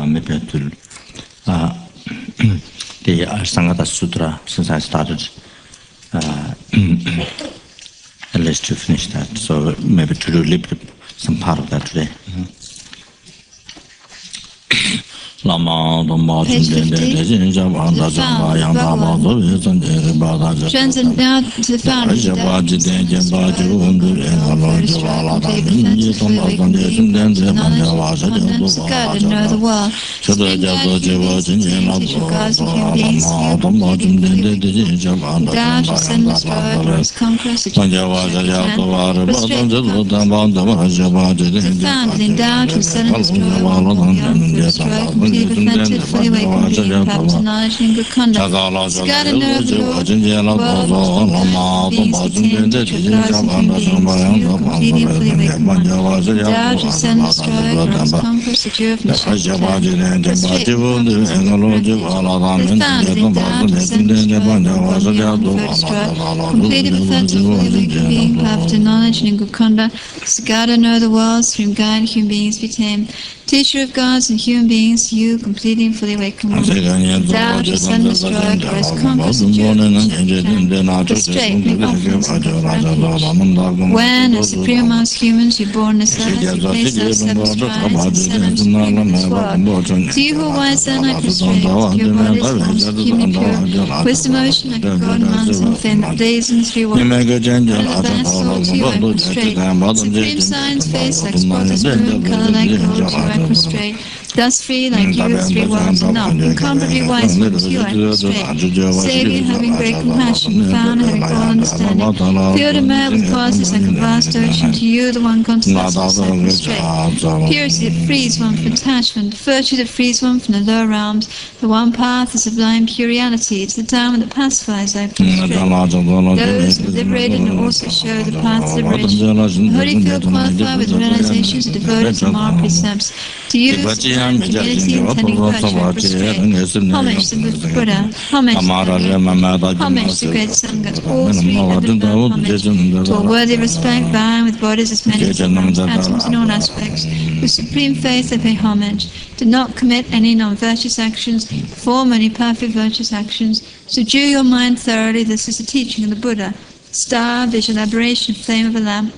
maybe to the Arya Sanghata Sutra, since I started at least to finish that. So maybe to do some part of that today. Lama Zopa Transit now to the fountain. God and know the world. Defended, fully awakened being, path to knowledge and good conduct. God and know the world, beings became teacher of gods and human beings, you completely and fully awakened one. Thou to send and destroy, cross, conquer, secure from destruction. The founded, thou to send and destroy, completely perfect, fully awakened being, path to knowledge and good conduct. God and know the world, supreme guide, human beings became teacher of gods and human beings, you completely and fully awakened one. Thou to send and destroy, Christ conquer, secure, frustrate, make offerings and refuge. When, as supreme amongst humans, you born as servants, you place our seven strides and send them supreme in this world. To you who are wise and I prostrate, pure bodies, forms, keep me pure. Wisdom ocean, like a golden mountain, flame that blazes in the three worlds. And advanced soul, to you I prostrate. Supreme science, face like spotless moon, color like gold, to you I prostrate. Thus free like you, three worlds enough, incomparably wise ones, you I prostrate. Saving, having great compassion, found, having all understanding. Filled and met with causes like a vast ocean, to you the one consciousness I prostrate. Purity that frees one from attachment, virtue that frees one from the lower realms, the one path, the sublime pure reality, it's the Dharma that pacifies I prostrate. Those who liberated and also show the path to liberation. The holy field qualified with realizations are devoted to moral precepts. To you, community intending virtue I prostrate. Homage to the Buddha, homage to the Dharma, homage to great Sangha, to all three heaven bound homage, to a worthy respect, vying with bodies as many as atoms in all aspects. With supreme faith I pay homage. Do not commit any non-virtuous actions, perform any perfect virtuous actions. Subdue your mind thoroughly, this is the teaching of the Buddha. Star, vision, aberration, flame of a lamp,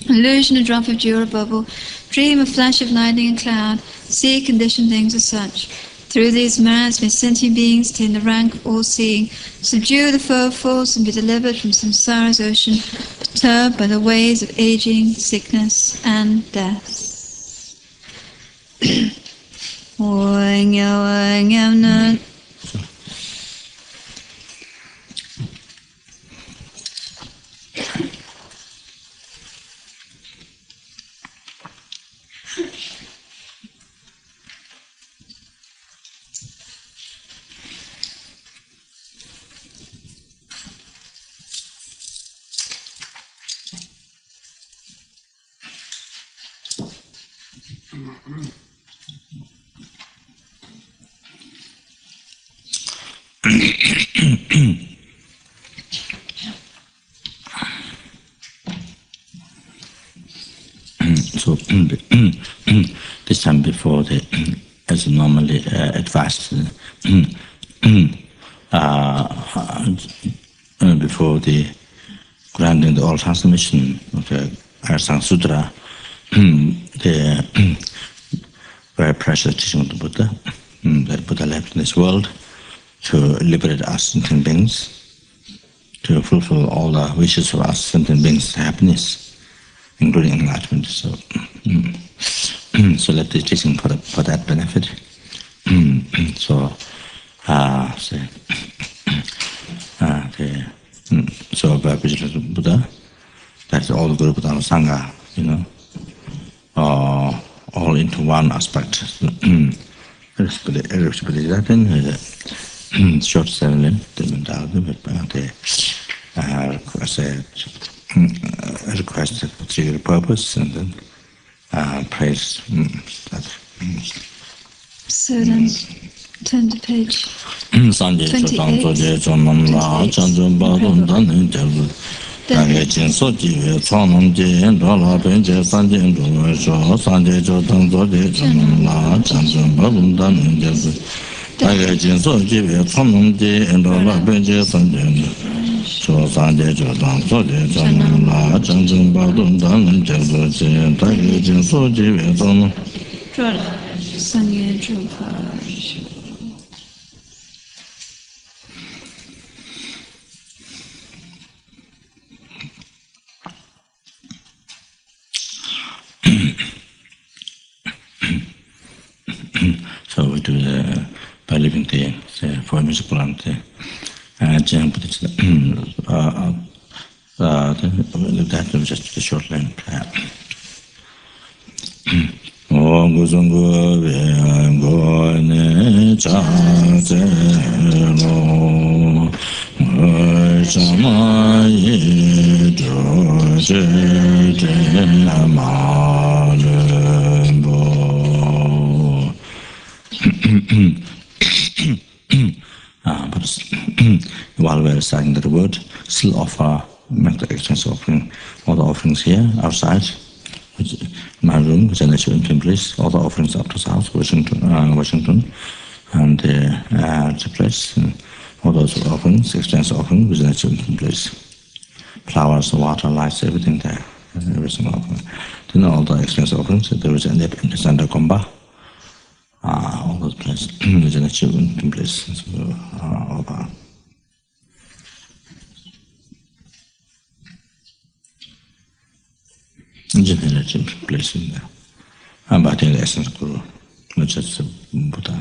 illusion, a drop of dew or a bubble, dream, a flash of lightning and cloud, see conditioned things as such. Through these myriads may sentient beings attain the rank of all-seeing, subdue the foe of force and be delivered from samsara's ocean, perturbed by the ways of aging, sickness, and death. So this time before the, as normally advised, before the granting the all transmission of the Arya Sanghata Sutra, the very precious teaching of the Buddha, that Buddha left in this world to liberate us sentient beings, to fulfill all the wishes of us sentient beings' happiness, including enlightenment. So, so let the teaching for that benefit. So by Buddha, that's all the Guru Buddha and Sangha, all into one aspect. Short ceremony, request a particular purpose and then praise that. So then, turn to page 28. 大概经所几月创农间多了并且三件中说三件就当作的成了真正不能当能就是大概经所几月创农间多了并且三件说三件就当作的成了真正不能当能就是大概经所几月创农做了三月就怕So we do the by living the formation plant jump that was just a short line Om Guzungu Vengo Ne Cha Zero Shama Yi Jo Je Ma Lembo while we're reciting the word, still offer, make the exchange offering, all the offerings here, outside, which, my room, which I let you in place, all the offerings up to South, Washington, and the place, all those offerings, exchange offerings, which I let you in place. Flowers, water, lights, everything there, everything offering. Then all the exchange offerings, there is in the center comba. All those places, which are achievement in place. General achievement place in there. I'm about the essence Guru, not just the Buddha.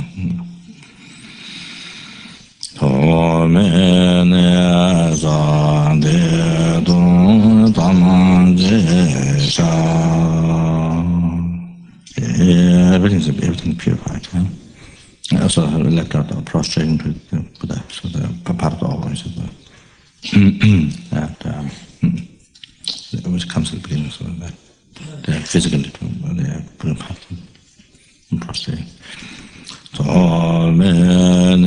Everything purified. I also left out the prostrating to the Buddha, so the part of the always that it always comes at the beginning, so that they're physically they're prostrating. So many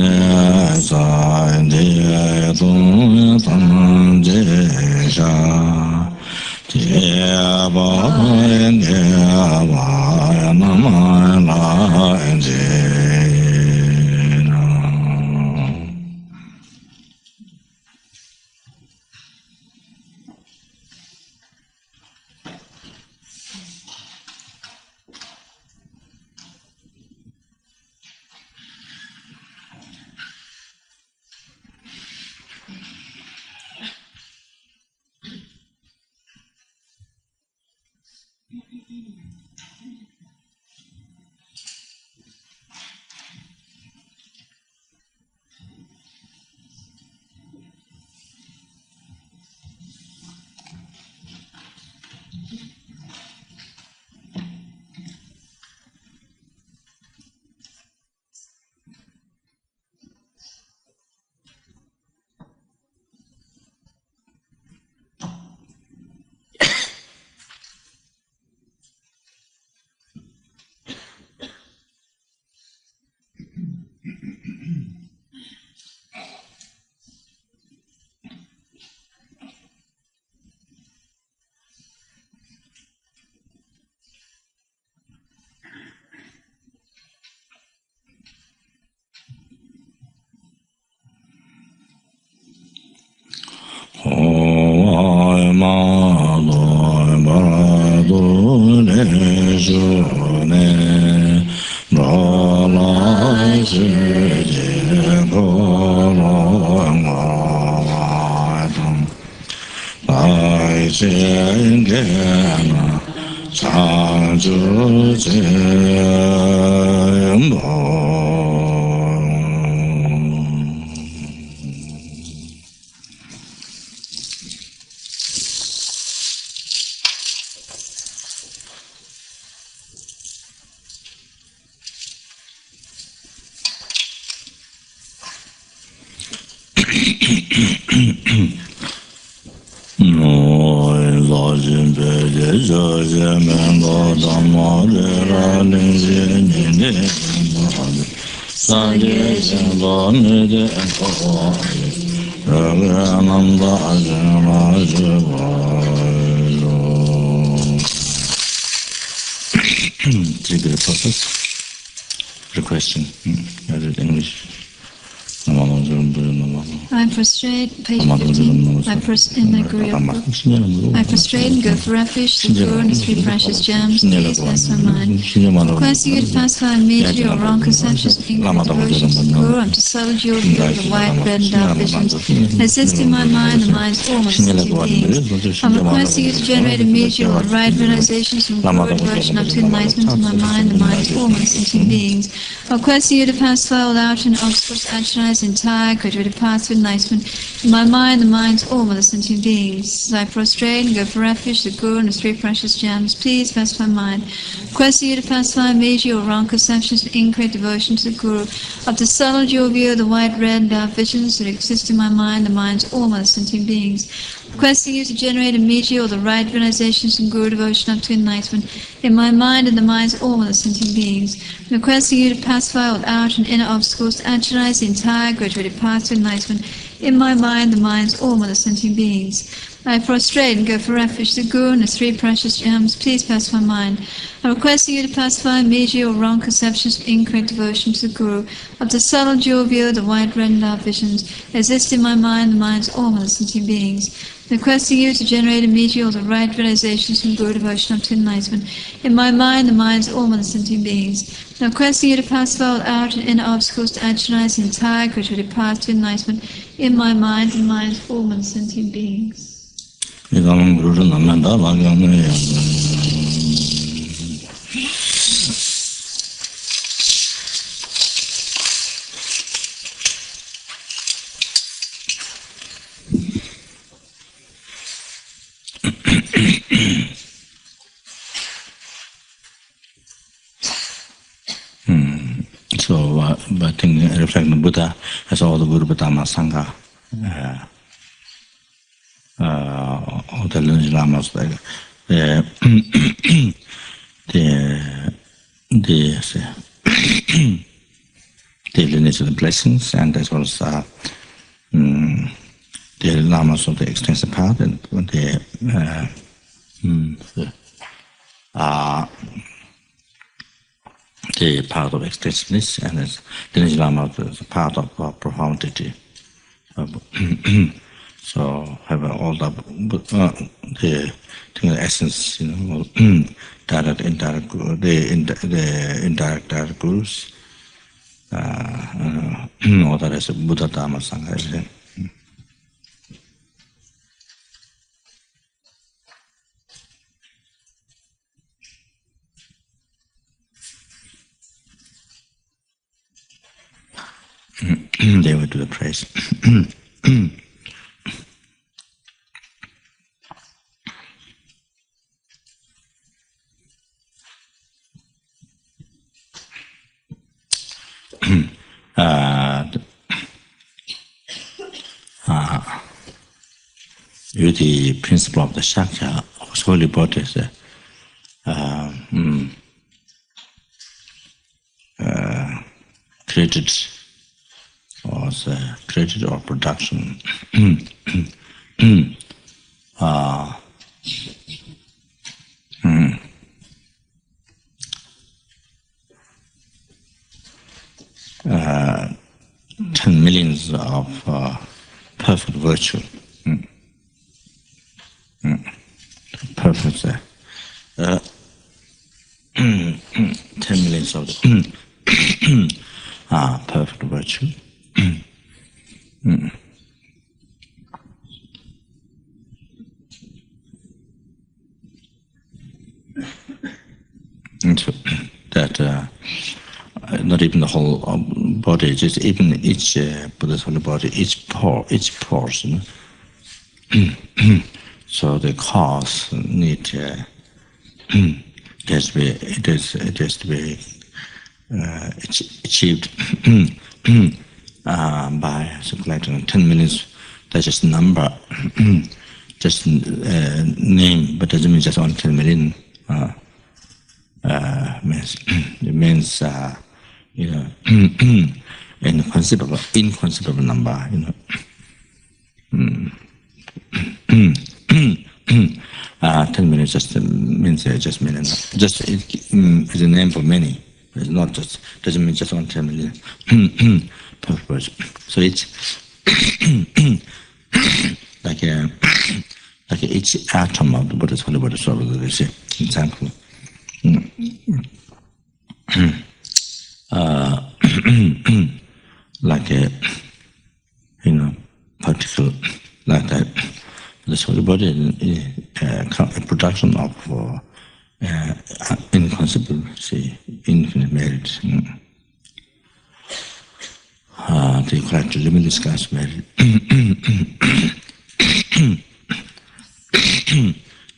Trigger process. Requesting. English. I prostrate, page 15. I prostrate in the Guru Yoga. I prostrate and go for refuge, the Guru and his three precious gems, please bless my mind. Requesting you to pacify immediately or wrong conceptions of incorrect devotions to the Guru, and to settle your view of the white, red, and dark visions. Assist in my mind, the mind's almost sentient beings. I'm requesting you to generate immediate or right realizations from Guru devotion up to enlightenment in my mind, the mind's almost sentient beings. I'm requesting you to pacify all out and obstacles, actualize the entire graduated path to enlightenment in my mind, the mind's all of the sentient beings. As I prostrate and go for refuge, the Guru and the three precious gems, please pacify mind. Requesting you to pacify immediate or wrong conceptions of incorrect devotion to the Guru, of the subtle dual view of the white, red, and dark visions that exist in my mind, the mind's all of the sentient beings. Requesting you to generate immediate or the right realizations in Guru devotion up to enlightenment in my mind and the mind's all of the sentient beings. Requesting you to pacify all out and inner obstacles to actualize the entire graduated path to enlightenment in my mind, the mind's all of the sentient beings. I prostrate and go for refuge, the Guru and the three precious gems, please pacify mind. I request you to pacify immediate or wrong conceptions of incorrect devotion to the Guru, of the subtle dual view of the white, red, and dark visions exist in my mind, the mind's all of the sentient beings. Requesting you to generate immediate or the right realizations from Guru devotion up to enlightenment in my mind, the mind's all of the sentient beings. Requesting you to pacify all out and inner obstacles to actualize the entire graduated path to enlightenment in my mind, the mind's all of the sentient beings. So, I think reflecting the Buddha has all the Guru Dharma Sangha, all the lineage lamas, the lineage of the blessings, and as well as the lamas of the extensive path, and the part of extensiveness, and the lineage lama is a part of profundity. So have all the essence, direct, indirect, the indirect, direct gurus, all that is Buddha Dharma Sangha. They would do the praise. With the principle of the Shakya, holy bodies, created or production. Ten millions of perfect virtue. Perfect. 10 millions of the perfect virtue. And so that not even the whole body, just even each Buddha's holy body, each portion. So the cause need it has to be achieved by something 10 millions. That's just a number, just name, but doesn't mean just only 10 million. It means inconceivable number. 10 minutes just means just minute. Just is a name for many. It's not just doesn't mean just 1 10 minutes. Purpose. So it's like each atom of the Buddhist Holy Buddhist Soul. Example. Like a particle like that. This whole body is a production of inconceivable, infinite merit. They call it limitless God's merit.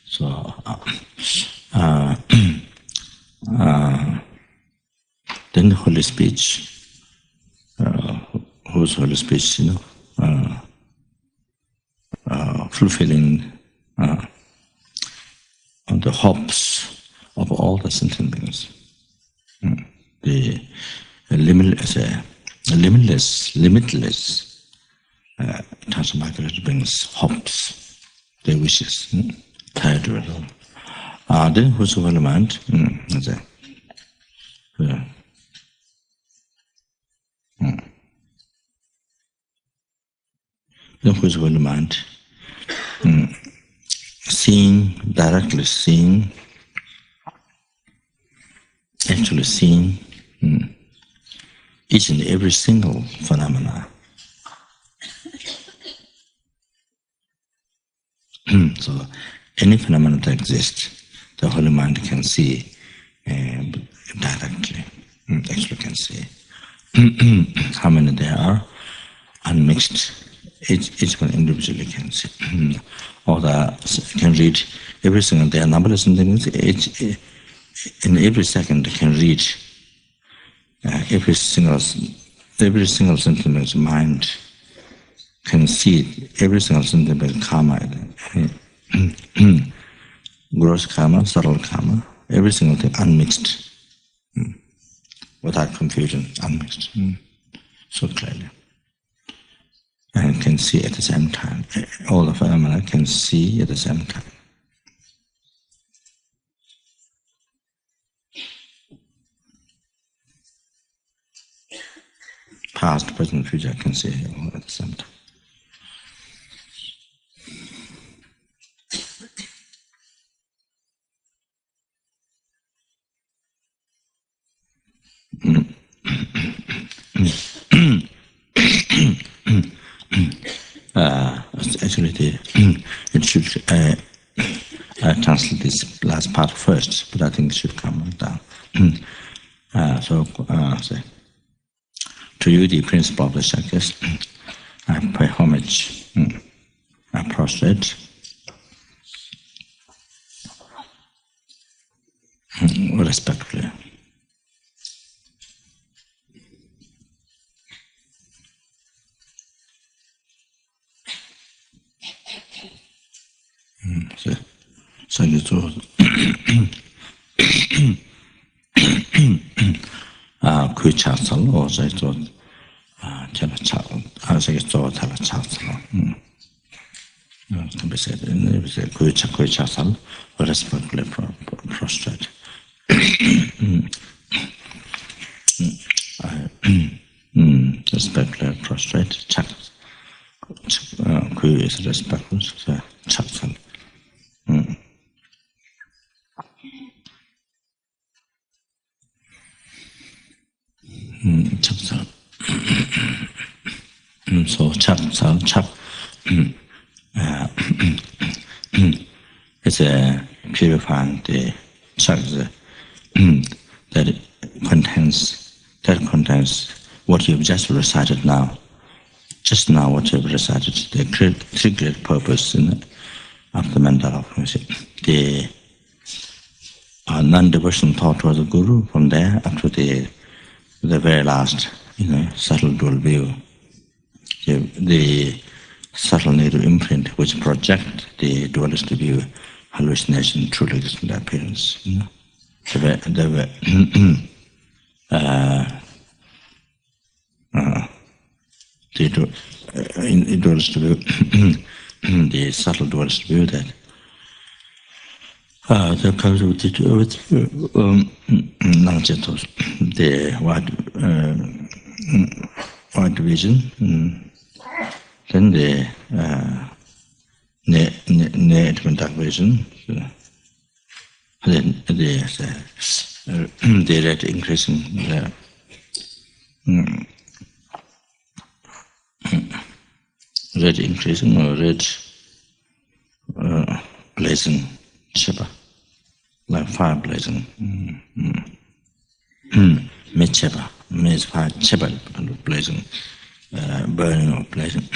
So, then the holy speech, whose holy speech, fulfilling the hopes of all the sentient beings. The limitless transmigratory beings' hopes, their wishes, tied to it all. Then whose holy mind, then whose holy mind, directly seeing, actually seeing each and every single phenomena. So any phenomena that exists, the holy mind can see directly, actually can see how many there are, unmixed. Each one individually can see, or can read every single. There are numberless things. In every second, they can read every single sentiment's mind can see every single sentiment karma, gross karma, subtle karma, every single thing unmixed, without confusion, unmixed, so clearly. And can see at the same time. All the phenomena can see at the same time. Past, present, future can see all at the same time. Actually, it should translate this last part first, but I think it should come down. To you, the principle of the Shakyas, I pay homage, I prostrate, respectfully. So you thought, kui chatsal, or I thought, tell I say it's all tell a chatsal. Can be said, and it was a kui chatsal, or respectfully prostrate. Respectfully prostrate, chak. Kui is respectful, so chatsal. Chatsal. So chatsal, it's a purifying the chak that contains what you've just recited now. Just now, what you've recited, the three great purpose of the mandala of music. The non-diversion thought was the guru. From there up to the very last, subtle dual view, the subtle native imprint which project the dualist view, hallucination, truly existent appearance. in order to be the subtle words to be that. The comes with the white vision, then the net dark vision, then the red increasing red increasing or red blazing chipper, like fire blazing. Mid chipper, mid fire chipper blazing, burning or blazing.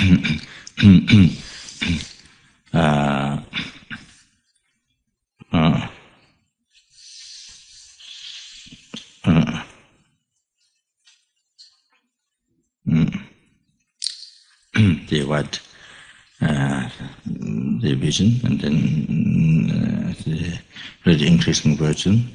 The white, the vision, and then the really increasing version.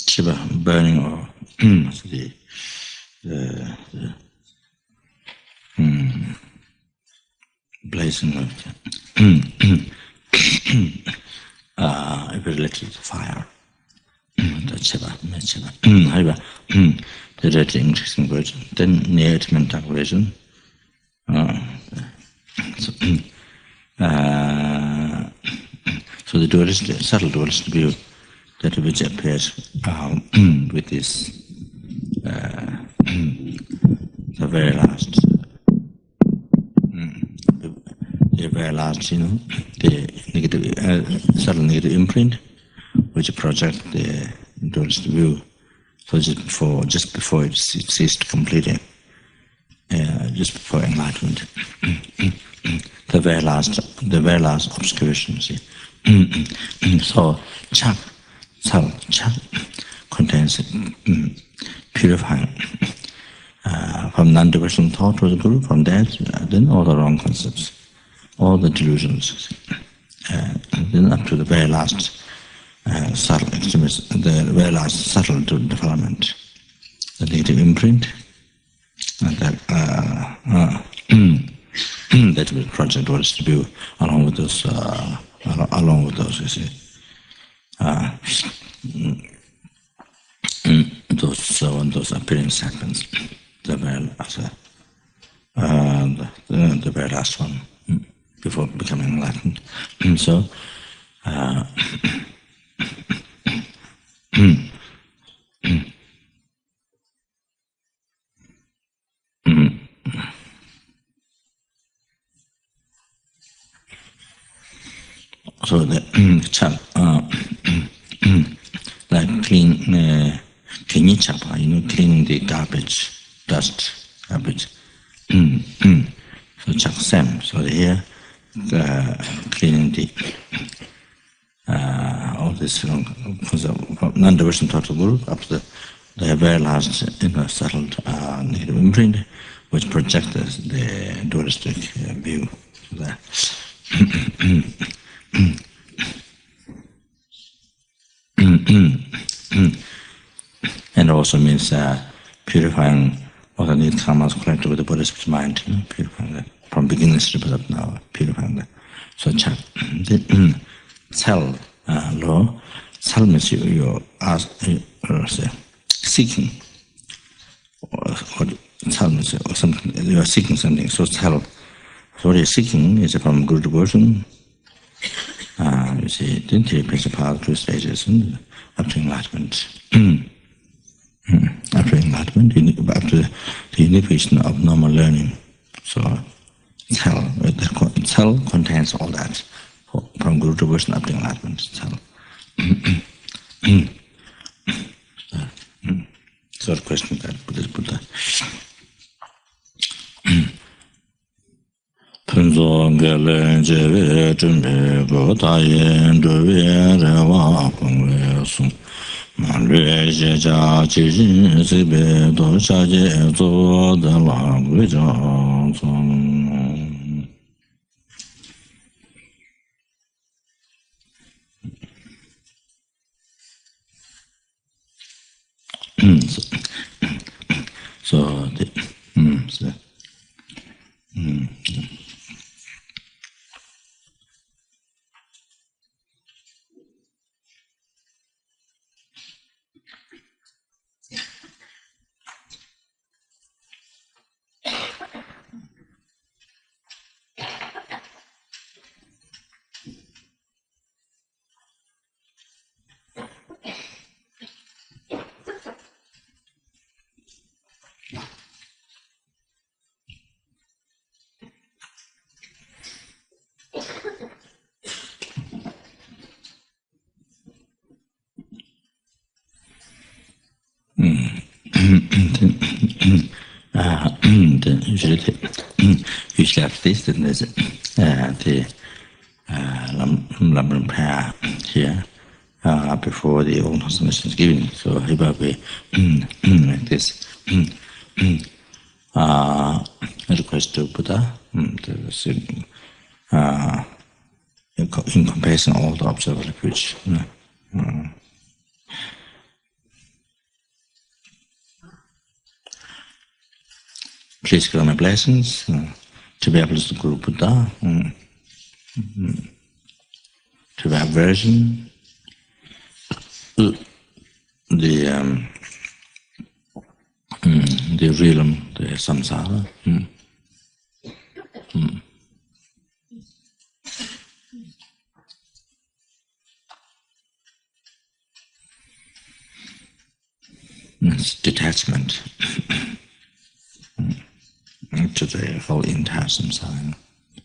Shiva burning or the blazing of related to fire. The Shiva, however, the red increasing version, then near to mental version. So the dualist, subtle dualist view that which appears with this the very last, the very last, the negative, subtle negative imprint, which project the dualist view. So just before it ceased completely, just before enlightenment, the very last obscuration. See, so chak contains purifying from non-divisional thought to the guru. From that, then all the wrong concepts, all the delusions, then up to the very last subtle extremism, the very last subtle development, the negative imprint, and that that will project what is to be along with those, you see. Those appearance happens, the very last one, before becoming enlightened. So, so the like cleaning chapa, cleaning the dust, garbage. So chak sam. So here, cleaning the all this non-diversion total group up to the very last settled negative imprint, which projects the dualistic view. And also means purifying all the need karmas connected with the Buddhist mind, purifying that from beginners to up now, purifying that. So the cell law, cell means you ask, seeking, or cell means something, you are seeking something. So cell, so what you're seeking is from Guru devotion. You see, then you pick the path through stages and up to enlightenment. After enlightenment, after the unification of normal learning. So, cell contains all that from Guru devotion up to enlightenment. Cell. So, the question that Buddha. Punzo gele jeve jumbe go tayen duwe rewa pungwe sum ma So the usually after this, then there's the Lama prayer here before the old transmission is given. So here we like this. Request to Buddha in comparison all the observable which please grant my blessings to be able to Guru Buddha, to have aversion, the realm, the samsara. It's detachment to the whole entire samsara.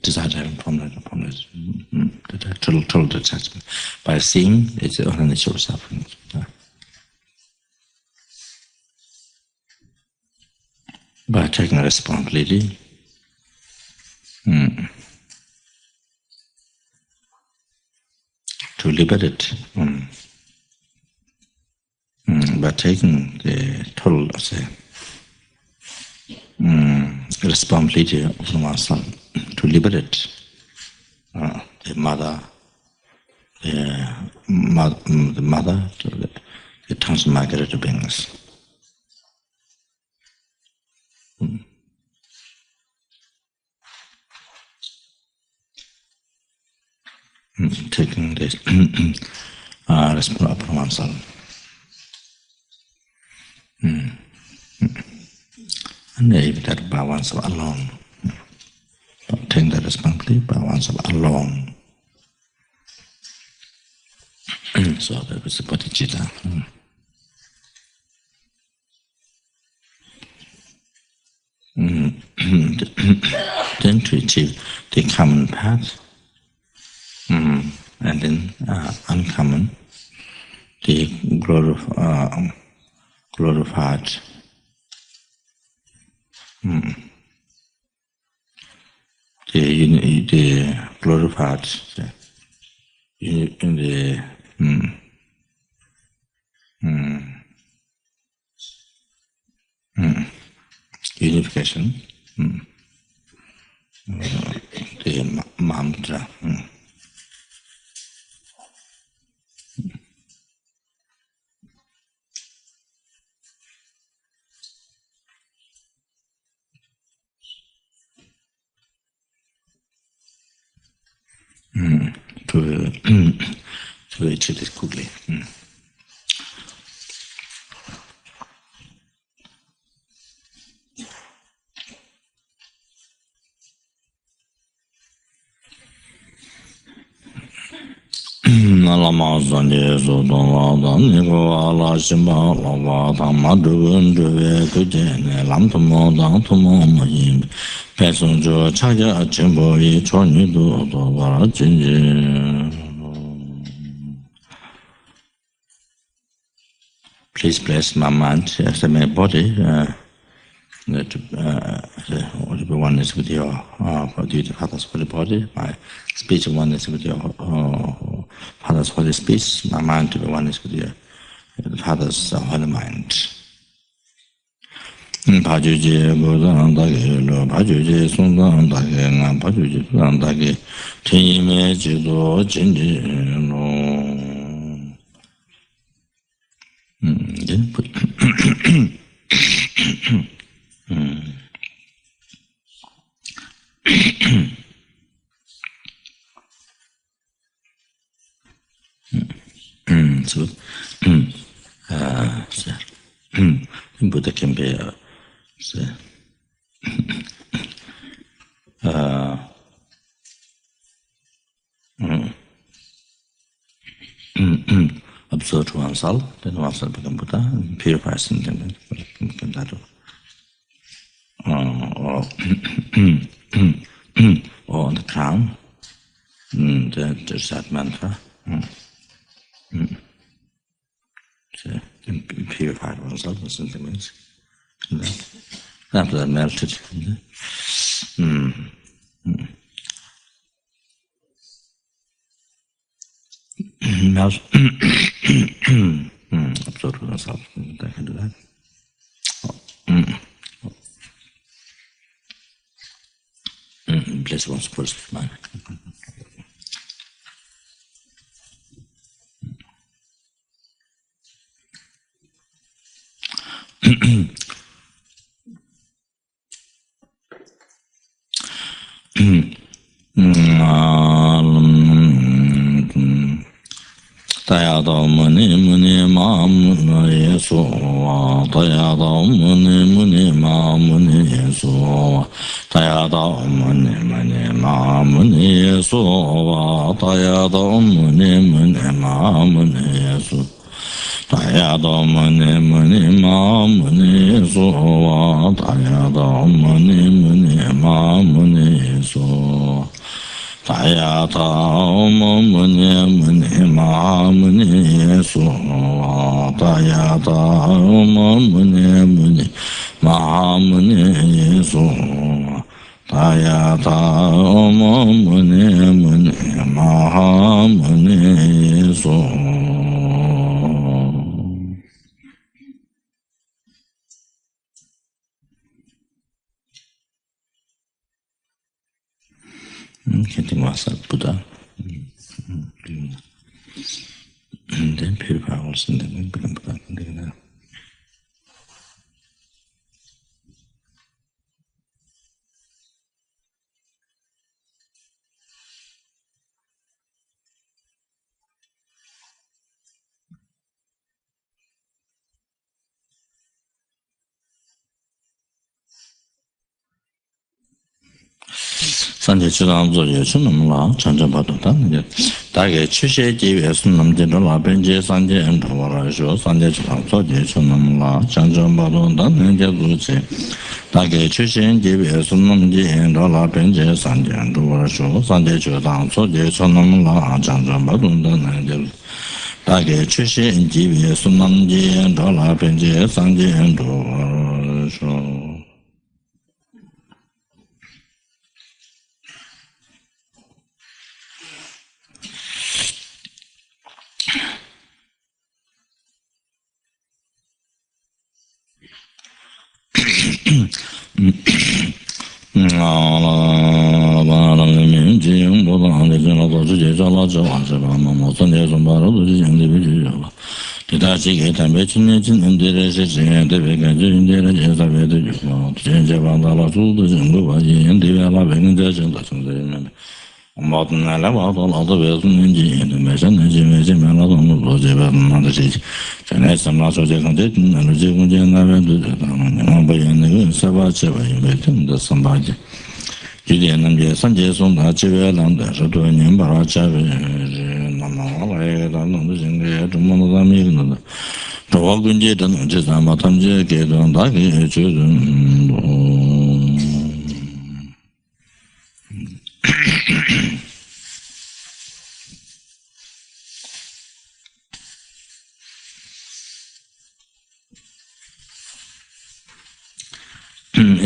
Desire from that, total detachment. By seeing, it's the only nature of suffering. By taking responsibility, to liberate it, by taking the total, say, responsibility of oneself to liberate the mother, to the transmigrated beings. Taking this responsibility upon oneself. And if that by oneself alone, taking that responsibility by oneself alone. So that was the bodhicitta. Then to achieve the common path, and then uncommon, the glorified, the glorified, in the unification, the mantra. To achieve this quickly. Lama Zopa Please bless my mind as my body to be oneness with your due to Father's holy body, my speech oneness with your Father's holy speech, my mind to be oneness with your the father's holy mind. Pajuji Buddhan Dagi, Pajuji Sundan Dagi, Pajuji Sundan Dagi, Time Jido Jinji no. Then put so Buddha can be observe to oneself, then oneself become Buddha, and purifies sentient, become that. Or on the crown, there's that mantra. So, purified oneself or something means. After that melted. Melt. Absorb oneself. I can do that. Bless one's first mind. Tayada muni muni ma muni yeso tayada muni muni ma muni yeso tayada muni muni ma muni yeso tayada muni muni ma muni yeso tayada muni muni ma muni yeso tayada muni muni ma muni yeso Tayata muni muni ma muni yeso Tayata muni muni ma muni yeso Tayata muni muni ma muni yeso Getting myself Buddha, and then purify also, and then become Buddha. Sanje chidang zo ye chunam la chancha padu tan dage chushe jiwe sunam jino la benje sanje ento wala sho sanje chidang zo ye chunam la chancha padu tan nenge zuche dage chushe jiwe sunam jino la benje sanje ento wala sho sanje chidang zo ye chunam la chancha padu tan nenge dage chushe jiwe sunam jino la benje sanje ento wala sho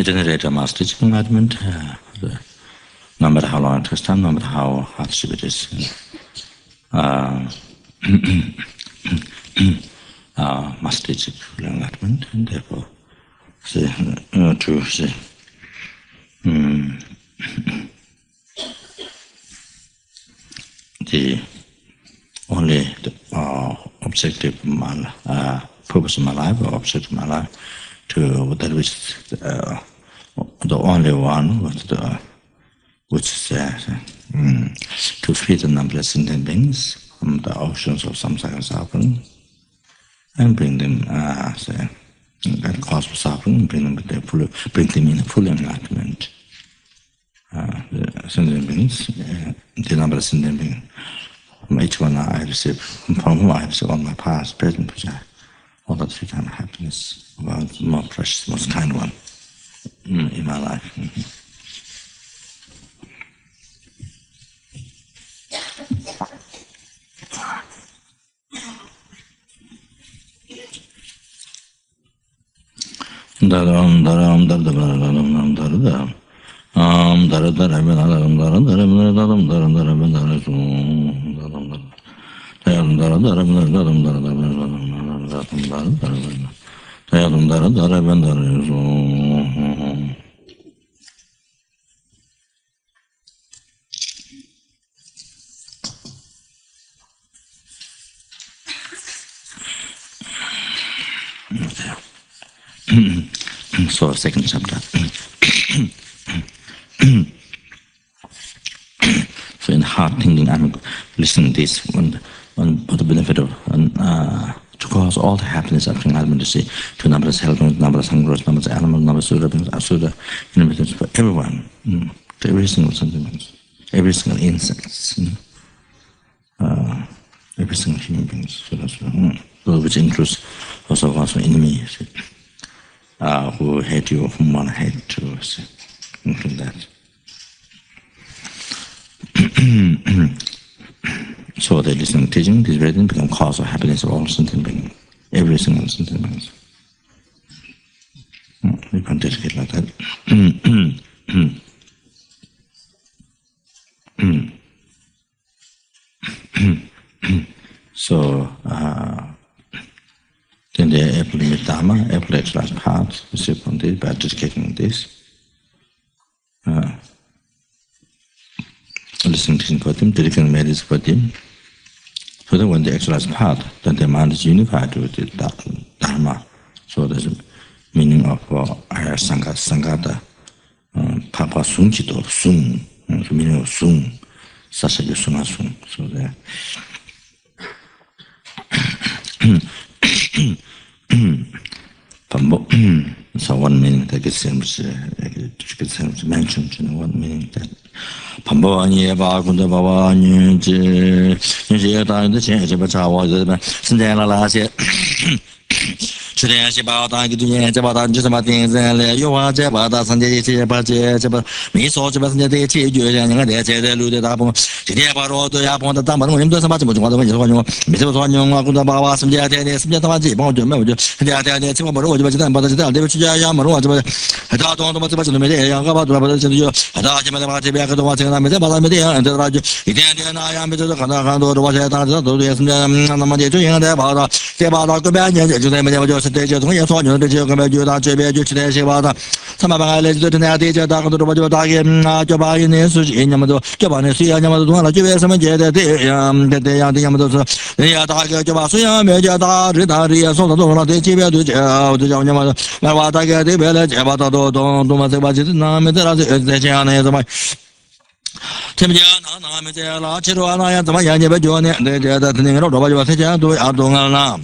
Generate a master teaching enlightenment, no matter how long it takes time, no matter how hardship it is. must teach full enlightenment, and therefore, to say, the only objective of my purpose of my life, or object of my life, to that which the only one which is to free the numberless sentient beings from the oceans of samsara and suffering, and bring them that cause for suffering, bring them in full enlightenment. The sentient beings, the numberless sentient beings, from each one I receive, from whom I receive all my past, present, future, all that three kind of happiness, about the more precious, most kind one in my life. So, second chapter. So, in heart thinking, I'm listening to this one for the benefit of to cause all the happiness of enlightenment to see to numberless helpings, numberless hungers, numberless animals, numberless asura, for everyone, to every single sentiment, every single insect, every single human being, so which includes also enemies. Who hate you, whom one hate to include that. So they listen to teaching, this reading become cause of happiness of all sentient beings, every single sentient beings. You can dedicate like that. So then they are able to meet Dharma, able to exercise heart, receive from this by dedicating this. Listening to for them, dedicating medicine for them. So that when they exercise heart, then their mind is unified with the Dharma. So there's a meaning of Arya Sanghata Papa Sung Chito, Sung, the meaning of Sung, Sasaya Sunga Sung. So there. So one meaning that gets mentioned, one meaning that Pambani Bakunda Bavani Jeta the change of Chawa, Sindela Lasia. 去年是把大个对这把大就是把电子嘞，有啊这把大三节这把这把没说这把三节的解决人家的这的路的大帮，今天把罗对呀帮的大帮我们都是把这么中国的问题说用，没这么说用啊，工作把哇什么节的什么节他妈自己帮我准备，我就这这我我就把这把这这去家嘛，我这把他东这把这没这样，个把这把这就他这把这边个东这个没这把没这样，这把就一天天那样没这看到很多我这当这都是什么那么的就应该把它这把到个半年就在没就就是对就同样说牛的这个就他这边就去那些把它他们把来就那对就大个都把就大个就把一年时间那么多就把那水啊那么多了就为什么觉得这样的那么都是人家大个就把水啊没叫大这大这说的多了对这边对叫那么那把大个这边来这把都嘛这把就是那么这了这这样的什么听不见那没这了其实那样怎么样你不觉呢这这的那个老把就把这样都啊懂了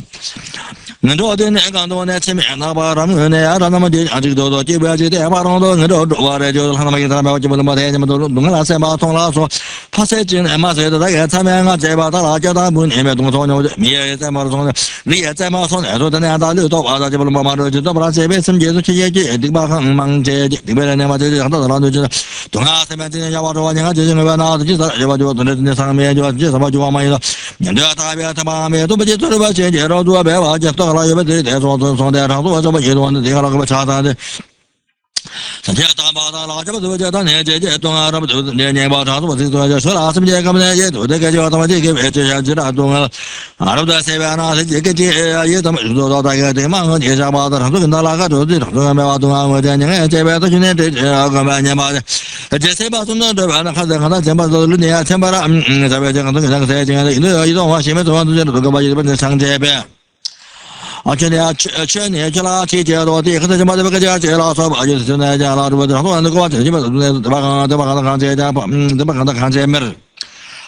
我这的那个多呢前面那把他们呢让他们就这个都这边这点把东都我这我这就他们给他们就不那么的都弄了三把通了说他才进来嘛谁的那个前面啊这把他了叫他不那边东说呢你也在嘛说呢你也在嘛说呢说的那大六到把他就不嘛就到把这边什么节去这这把很忙这这边呢嘛这这到了就东啊这边这要把说你看这那边那就就把就那上面就这什么就往嘛一个你这大边他妈没都不接做吧这这到多别把这到了也不对说的上多这么一多的这个那个查他的三千大八大拉这不多叫当年姐姐东啊，这不都年年报长，我这多叫说了，什么节干嘛呢？也都得给叫他们这个位置上知道东啊，啊，这不在西边呢，这个节也他们做到大概这忙和年下报的，他说跟他那个都是他说没话东啊，我这年这边都今年这个半年吧的，这西边从那这边呢，还在看他前边都年前边了，这边这个东西那个谁，今年的一种话，西边东都这都个把一本上这边。去年去了去接多的，可是就把这个家接了，说吧，就是现在家了，这不很多人都给我这基本都把看这家不，都把看这没了。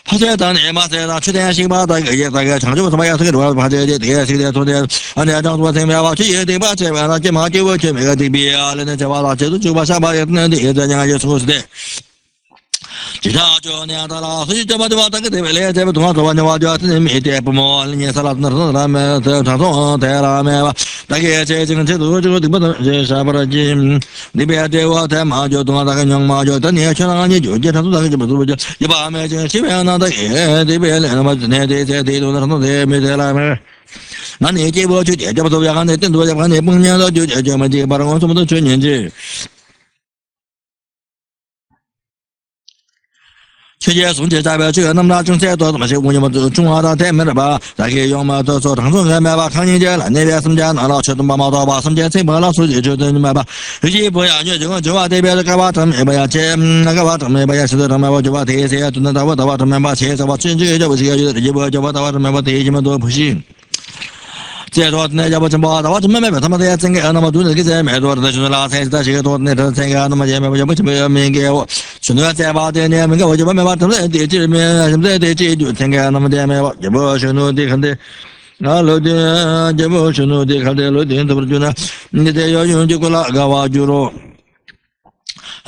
他这当年嘛，这去年新把大概长久什么也是个多，把这现在做的，俺家长做这边吧，去也得把这边那这嘛就我去每个地边啊，人家这把那这就把下把也能的，这样也出事的。至少就年到了，所以这把大概对不对？这不同啊，做完的话就真没得不么，年啥了，那么这传统对了没吧？大概这都这个不能这啥不了的，那边这我在嘛就东啊，大概娘嘛就当年去那你就这传统大概就不就一把没这西边那的这边那么那这都那这没得了没。那你这不去这不都要看那顶多要看那半年到就这么这把我什么都去年纪。确实送去代表这个那么大政策多他妈些我们都中华的太没了吧？再给要么都做长春人买吧，康宁街那边什么家拿了去东把毛刀吧，什么家车把老书记就等你买吧。有些不要你这个就话这边的干嘛他们不要钱，那个话他们不要是的他们我就把这些就能到我到我他们把钱是吧？这就不是要就不就把到我他们把这些么多不行。这多那要不怎么？我怎么没他妈的整个那么多人给这买多的，就是拿菜这些多那这整个那么也没不怎么没给我，去那再把这年没给我就没把他们这这面什么这就整个那么的没我，也不是弄的看的。那老的也不是弄的看的老的怎么就那？你这要用就过那个话就了。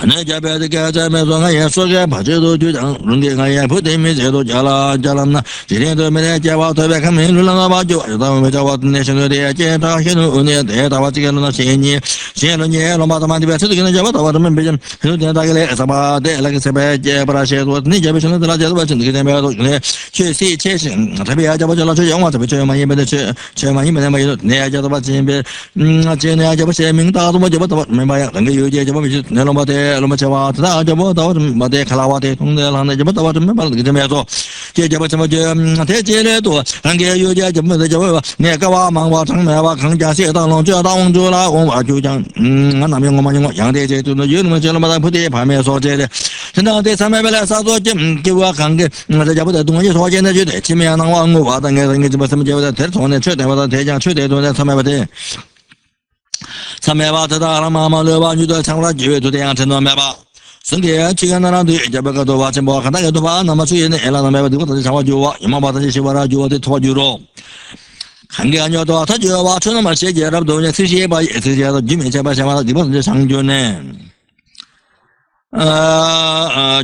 那这边的个在没说俺也说个把这都就让弄的俺也不对没这都加了那今天都没得加我特别看没路那把就到没加我那现在的见他现在呢得到我这个那些年现在呢老妈他妈这边这个呢加我到我他们别人有点大概来什么的那个什么接把那些多你这边现在的那些都真的给那边都呢确实特别加我就老去用我这边去嘛也没得去嘛也没得没有那家都把这边这呢就不是名大都没就不到没把那个有些就不是那老妈的那么讲话，那就不到没得看了话的，同的那就不到我怎么把那个怎么样做？这就不怎么就这这的多，那个有些就没得就不那个话忙话长没话康家写到了，就要打工做了，我就讲俺那边我们样的这都有那么就那么大不得旁边说这的，现在这300来啥做给我看个，这家不得东西说现在就得前面那我话那个怎么什么就得太重的，确定我太讲确定都在300不得。300把这大了妈妈6把女的唱了几位都这样承诺买吧，剩下几个那对这边个多把钱包看那个多把那么出现的那买吧对我自己唱话就话，一毛把自己写完了就我得拖就了。看个人多，他就话出那么些节了，都人这些把也这些都居民这把想法地方是长久呢。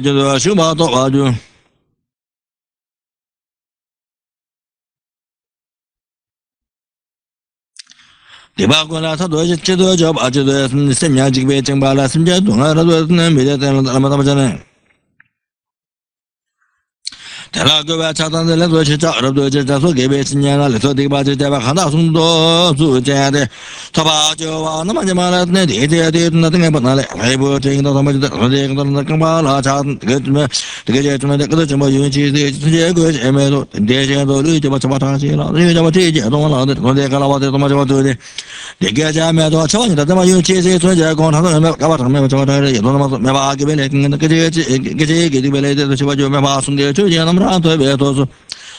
就是手把多把就。对吧？过来他多这多叫吧，就是生命这个正吧了，生命动啊，他说那没得在那么讲呢。对了，各位家长在那做去找，那就再说各位今年了，那说对吧？就在吧，看到很多逐渐的，他把就话那么就嘛了，那这那等下不拿来，还不这个他们就这个那干嘛了？查这个什么这个什么这个什么运气这个什么都这些都就把这把他些了，这把这些东西了的，我这个老把这他妈就把对的，这个家没多，瞧你的他妈运气这专家讲他说没干嘛他没这个也都他妈没把给别来跟那个这给别来的是吧？就没把送的就这那么。特别多是，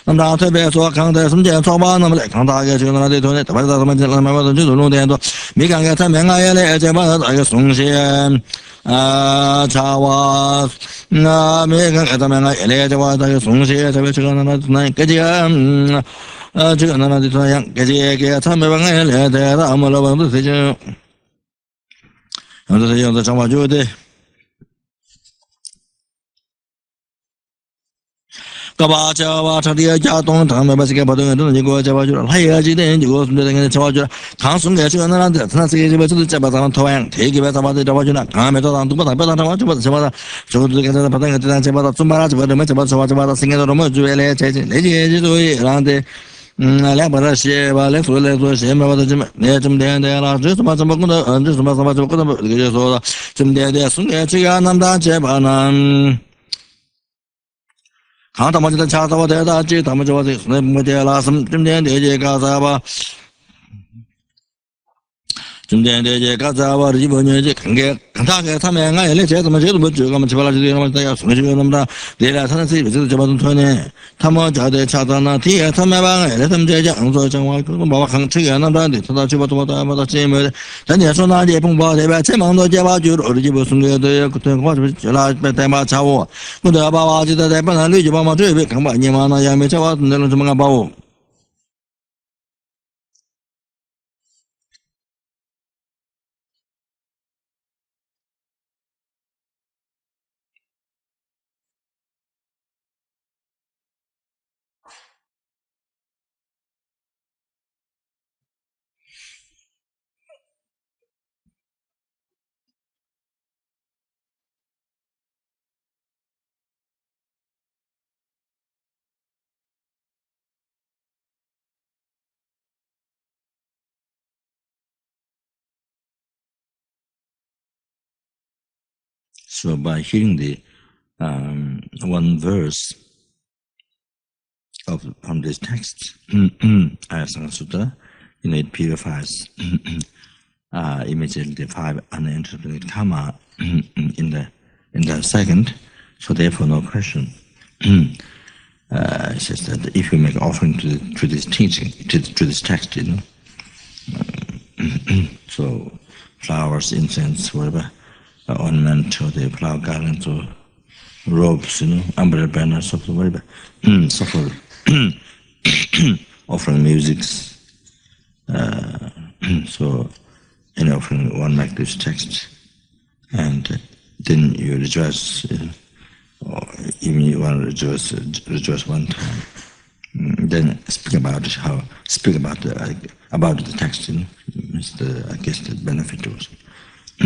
那么特别说，刚才什么叫早晚那么来，看大概就那里头呢，特别是他们那么就弄点多，没看看他们也来，这把那个送些茶哇，没看看他们也来，这把那个送些，特别这个那这个这个那这样，给他们也来的，他们老板都是这样，这样的想法就对。个把这把这里家东他们把这个把东西都结果这把就了，还有几点就那个这把就了，看送给这个那这他这个就是这把咱们投完，这个把这把这把就了，看没到上都不打不打他就把这把就这个把那个这把中把这把都没这把这把这把现在都没注意来这那些都让的。Labara Sheba, left with the same about the Jim Dana, just much about the Jim Dana, Sungachiananda Jebanan. How much the Chata was there, Tamajo, Lasam, Jim Dana, Gazava. 중대에 가자와 리본이 관계 간단하게 타면 아예 제가 뭐 제가 뭐 저거 집발하지 되는 거야. 소리가 내가 사는 세 비서 잡아둔 턴에 타모 자대 차다나 뒤에 타면방에 내담제 장소 정말 그거 뭐 강측이 안 한다는데 타다 집어도 마다 제메 전에 소나지 봉바 대바 제망도 제바주 어디 무슨 거야 그때 뭐 전화 때마 차고 근데 아바와지다 대바나 리지 바마 저에 강바니마나 야메 차와 내는 좀 가봐오 So by hearing the one verse from this text, Arya Sanghata Sutra, it purifies immediately the 5 uninterpreted karma in the second. So therefore, no question. It says that if you make offering to this teaching, to this text, so flowers, incense, whatever. Ornament or the flower garlands or robes, umbrella banners, so whatever. So for offering musics, so any offering one like this text, and then you rejoice, or even you want to rejoice one time. Then speak about the text, is I guess the benefit also.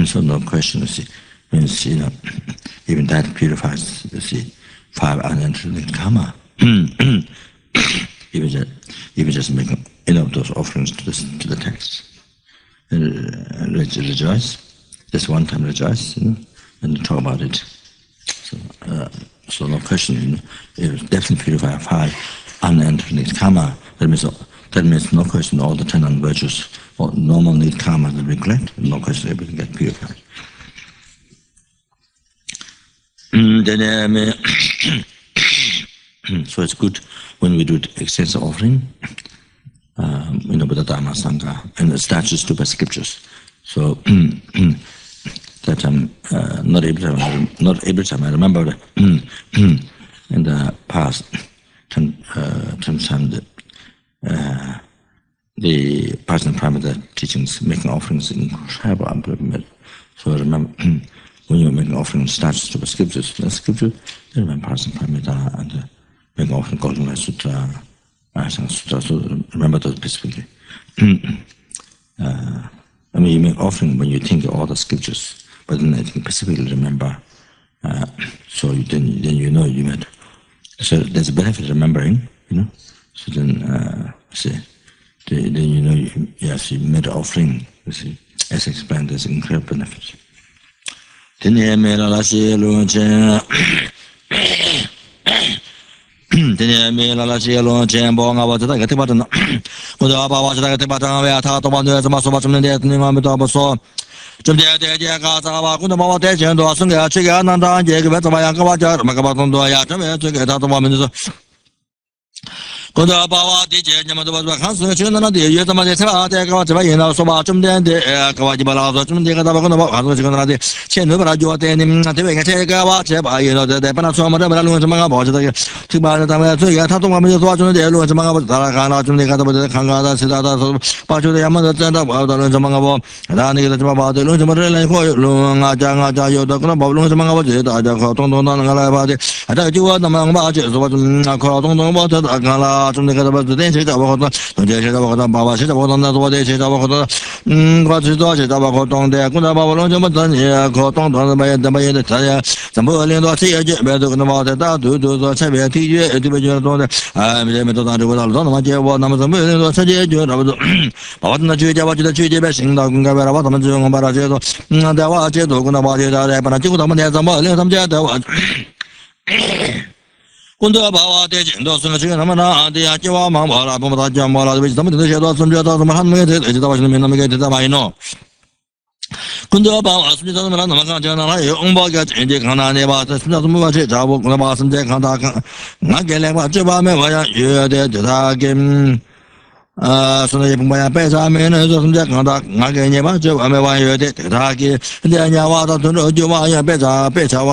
So no question, means even that purifies 5 uninterpreted karma. If you just make those offerings to the text, rejoice, just one time rejoice, and talk about it. So no question, it definitely purify 5 uninterpreted karma. That means no question all the 10 non-virtues or normal need karma that we collect, no question everything get purified. So it's good when we do extensive offering, Buddha, Dharma, Sangha, and the statues to by scriptures. So that I'm not every time I remember that in the past, the Parson Prime teachings making offerings in incredible improvement. So I remember when you're making offerings statues to the scriptures, I remember Parson Prime and making offering Golden Light Sutra, Arya Sanghata Sutra. So remember those specifically. You make offering when you think of all the scriptures, but then I think specifically remember. So then you know you made. So there's a benefit of remembering, So then then you know you made an offering. You see, as explained, there's incredible benefit. Koda bawa di je nyama do ba kan su che na de ye ma de sa de ka ba yin na so ba chum de ka ba ji ba la so chum de ka ba ko na ba kan su che na de che no ba jo de ni de be che ka ba che ba yin na de ba na so ma de ba lu ma ga ba de ti ba da ma so ya ta to ma me so chum de lu ma ga ba da ka na chum de ka ba de kan ga da se da so ba chu de ya ma de da ba da lu ma ga ba da ni de ba de lu ma de le ko lu nga ja yo da ko na ba lu ma ga ba de da ja ko tong tong na ga la ba de da ji wa na ma ba che so ba chum na ko tong tong ba da ka la Baba, from the Katabat, the Density of Hota, the Jesha of Hota, Baba, Shita, what they said of Hota, what is Dodge, the Bakoton, the Kuna Baba, Jamatan, Coton, the Bay, the Taya, some Berlin, the Tia, better than about that, to the Sabia, to be your I'm the method of the Matia, what numbers of millions of Sadia, what not you, what the Chidi Bessing, the Gavara, what I'm doing about Ajeto, the Wajeto, Gunabadi, the Panatu, some Berlin, some Jetta. Kunda Bawa, the Jindosana, the Akiwa, Mama, Jamala, which some of the shadows from Jetta, Mohammed, it was nominated that I know. Kunda Bawa, Smith, Umbagat, and the Kana, the Smith, Java, Nabas, and Jakanta, Nagelema, Jabama, you did the game. So they put my best. I mean, as of that conduct, I can never do. I mean, why you did it? Then you want to know you are a better. I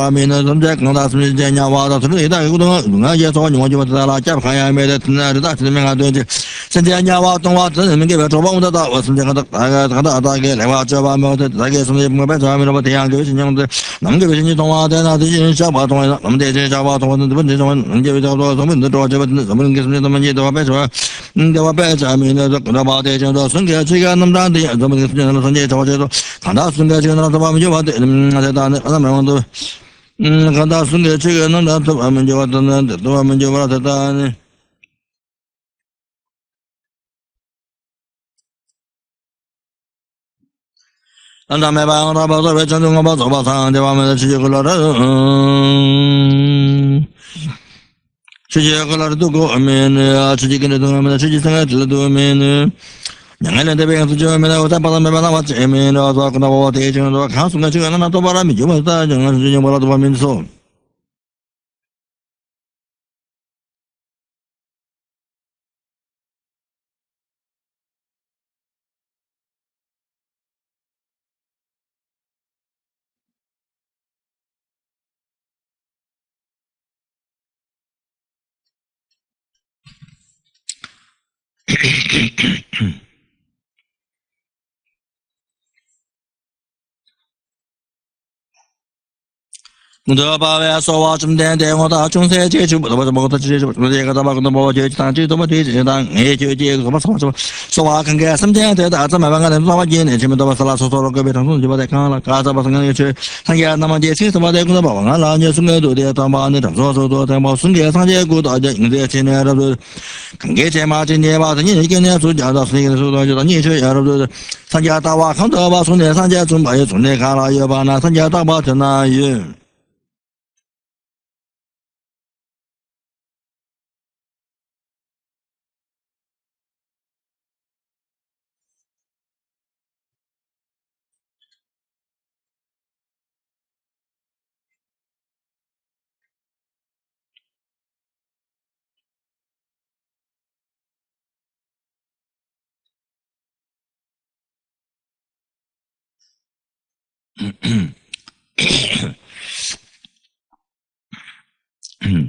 mean, as of that conduct, then you want to read. I don't just want you to tell a chap. I made it. That's the thing I do. Since you want to watch and give it a one that was something I got again. I watch about it. I guess some better. I mean, about the young girls and young. I'm giving you don't want that. I didn't shop out on them. They did about one of the windows and give it out of the door. Someone gives me the money to a better. They were better. I mean, about the agent of Sunday, Chicken, and Dandy, and some of the Sunday Tojo, and that's Sunday, and the Bama, you want to Kanda Sunday chicken, and that's the Bama, you want to the woman you want to. And I'm about the return about the Batan, the woman, Chicago to go, I mean, chicken to do, I chicken to do, I mean. Yang the being to German, I was up on the Manavat, I mean, I was talking about the agent of the council, and not over me, you must die, and you know what I mean so. The Bava so watch them then they want to chung say to about the so I can get something that I'm again and Jim of Salasso go bit on the Kala, Casa Basan, Sanga Namadi, about the Guna, just to the Taman, and also to them about Sunday, Sunday, good in the itinerary. Can get a margin near about the Nikan to Jada Sneakers to the nature of Sanjata, come to about Sunday, Sanja, Sunday, Kala, Yavana, Sanjata, about an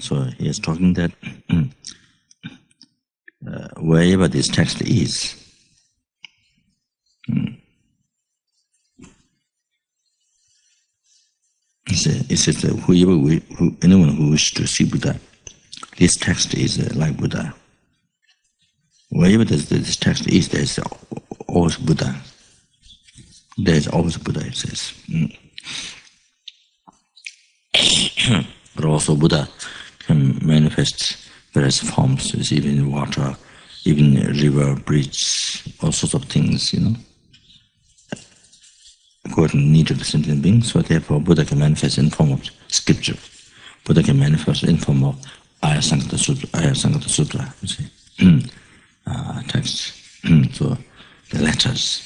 So he is talking that wherever this text is, it says that anyone who wishes to see Buddha, this text is like Buddha. Wherever this text is, there is always Buddha. There is always Buddha, it says. But also Buddha can manifest various forms, even in water, even river, bridge, all sorts of things, you know, according to the need of the sentient being. So therefore Buddha can manifest in form of scripture. Buddha can manifest in form of Arya Sanghata Sutra, you see, text. So the letters,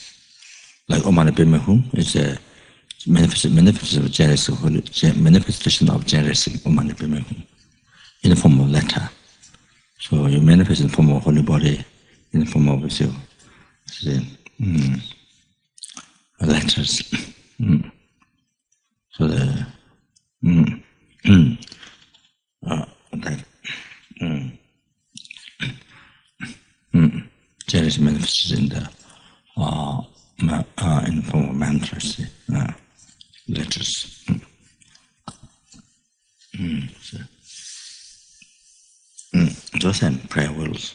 like Om Mani Padme Hum, is a manifestation of generosity Om Mani Padme Hum in the form of letter. So you manifest in the form of holy body, in the form of letters. So the Cherish manifests in the form of mantras, letters. So spirituals and prayer worlds.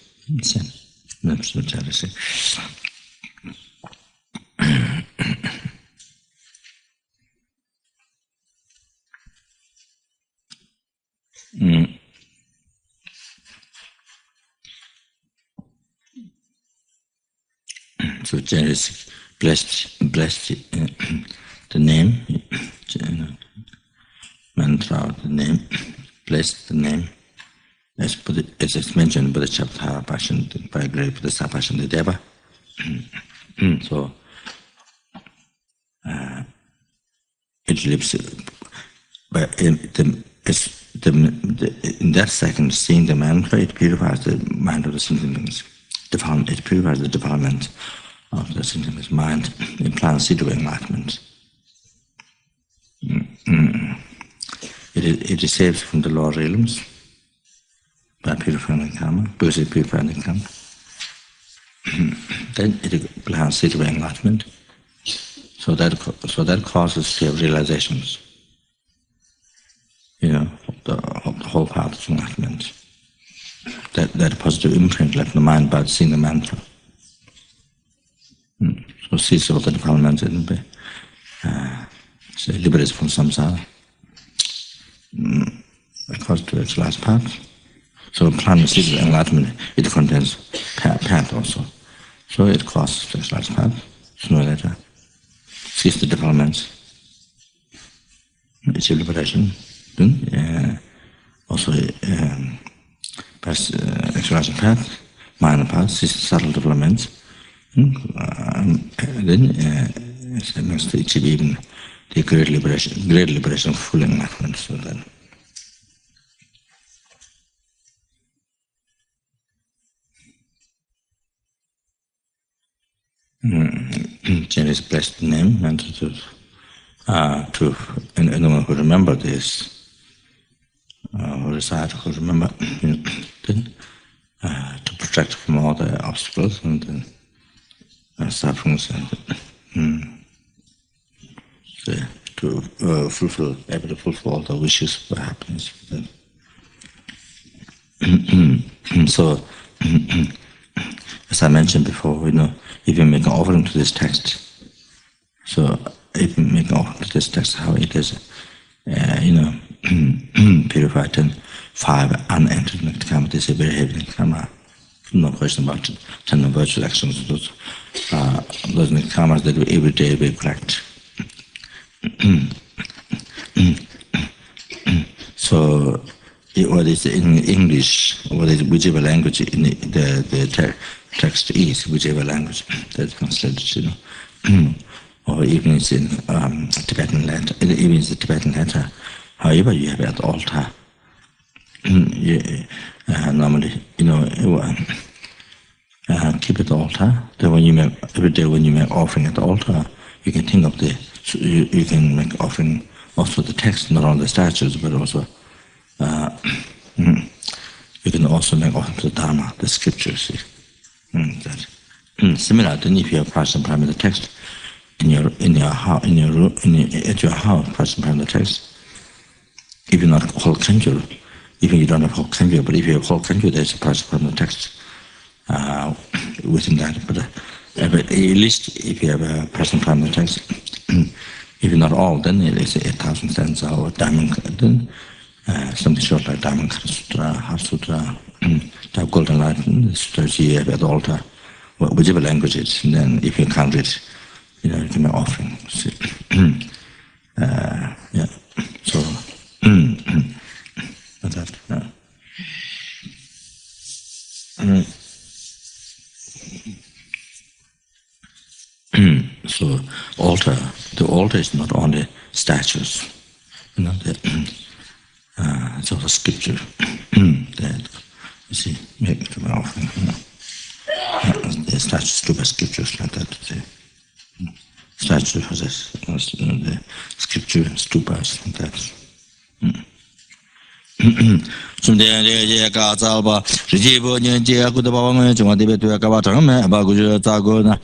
So Cherish blessed the name, mantra, the name, blessed the name, as it's mentioned in Buddha chapter Passion by great Buddhist Passion the Deva. So it lives, but in that second, seeing the mantra, it purifies the mind of the sentient beings. It purifies the development of the sentient being's mind, implants seed of enlightenment. It is saved from the lower realms by purifying the karma, because it purifies the karma. Then it implants seed of enlightenment. So that causes to have realizations, of the whole path of enlightenment. That positive imprint left in the mind by seeing the mantra. So cease all the developments and be liberated from samsara. According to its last path. So plant seed of enlightenment, it contains path also. So it causes the last path, sooner or later. Cease the developments. Achieve liberation. Then also pass extraction path, minor path, cease subtle developments. Then it means to achieve even the great liberation, full enlightenment. So that. Cherish blessed name, and to anyone who remember this, who recite, who remember, then to protect from all the obstacles and sufferings, and to fulfill all the wishes for happiness. So, as I mentioned before, if you make an offering to this text, so if you make an offering to this text, how it is, purified, and 5 unentered karma, this is a very heavy karma. No question about it. 10 virtual actions, those karmas that we every day we collect. So, what is in English, what is whichever language in the text is, whichever language that's translated, or even it's in Tibetan letter, even it's the Tibetan letter. However, you have at the altar. Normally, keep at the altar. Then when you make every day when you make offering at the altar, you can think of you can make offering also the text, not only the statues, but also you can also make offering to the Dharma, the scriptures. Similar, then if you have practiced prime the text at your house, practicing prime the text. If you're not whole kanju, even you don't have whole kanju, but if you have whole kanju, there's a practice prime the text within that. But at least if you have a practicing prime the text, if you're not all, then it is 8,000 stanza or diamond, then something short like Diamond Sutra, Heart Sutra, the Golden Light, the sutras you have at the altar, whichever language it is, and then if you can't read, you can make offering. So, that. So, the altar is not only statues, it's also scripture that you see make to my offering. The statues to by scriptures like that. Statue possess the scripture stupas like that. Sumde ka zalba, rijibo nyen je aku da bawang chuma de betu ka ba chang me ba gu je za go na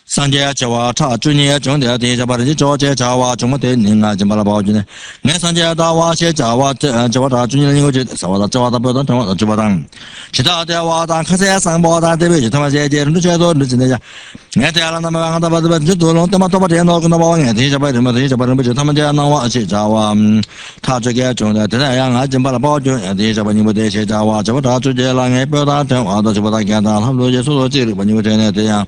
Sanje Jawa Ta Junior Jung de Jabari George Jawa Jumate Ninga Jambala Bojine. Nesanje Dawa She Jawa Jawata Junior Sawada Jawata Bodan Jabatan. Chita Dewada Kase Samboda Devi Tamaje Lucedo Lucinia. Netala Namanda Judo Tomato Teno Gunawang and Jabari Jabari Tamaja Nawa Jawa Tajaka Jung de Yang Jambala Bojo and Jabani Jawa Jawata Jujelang Epoda Tawada Jabata Ganda Hamlo Jesu when you were there.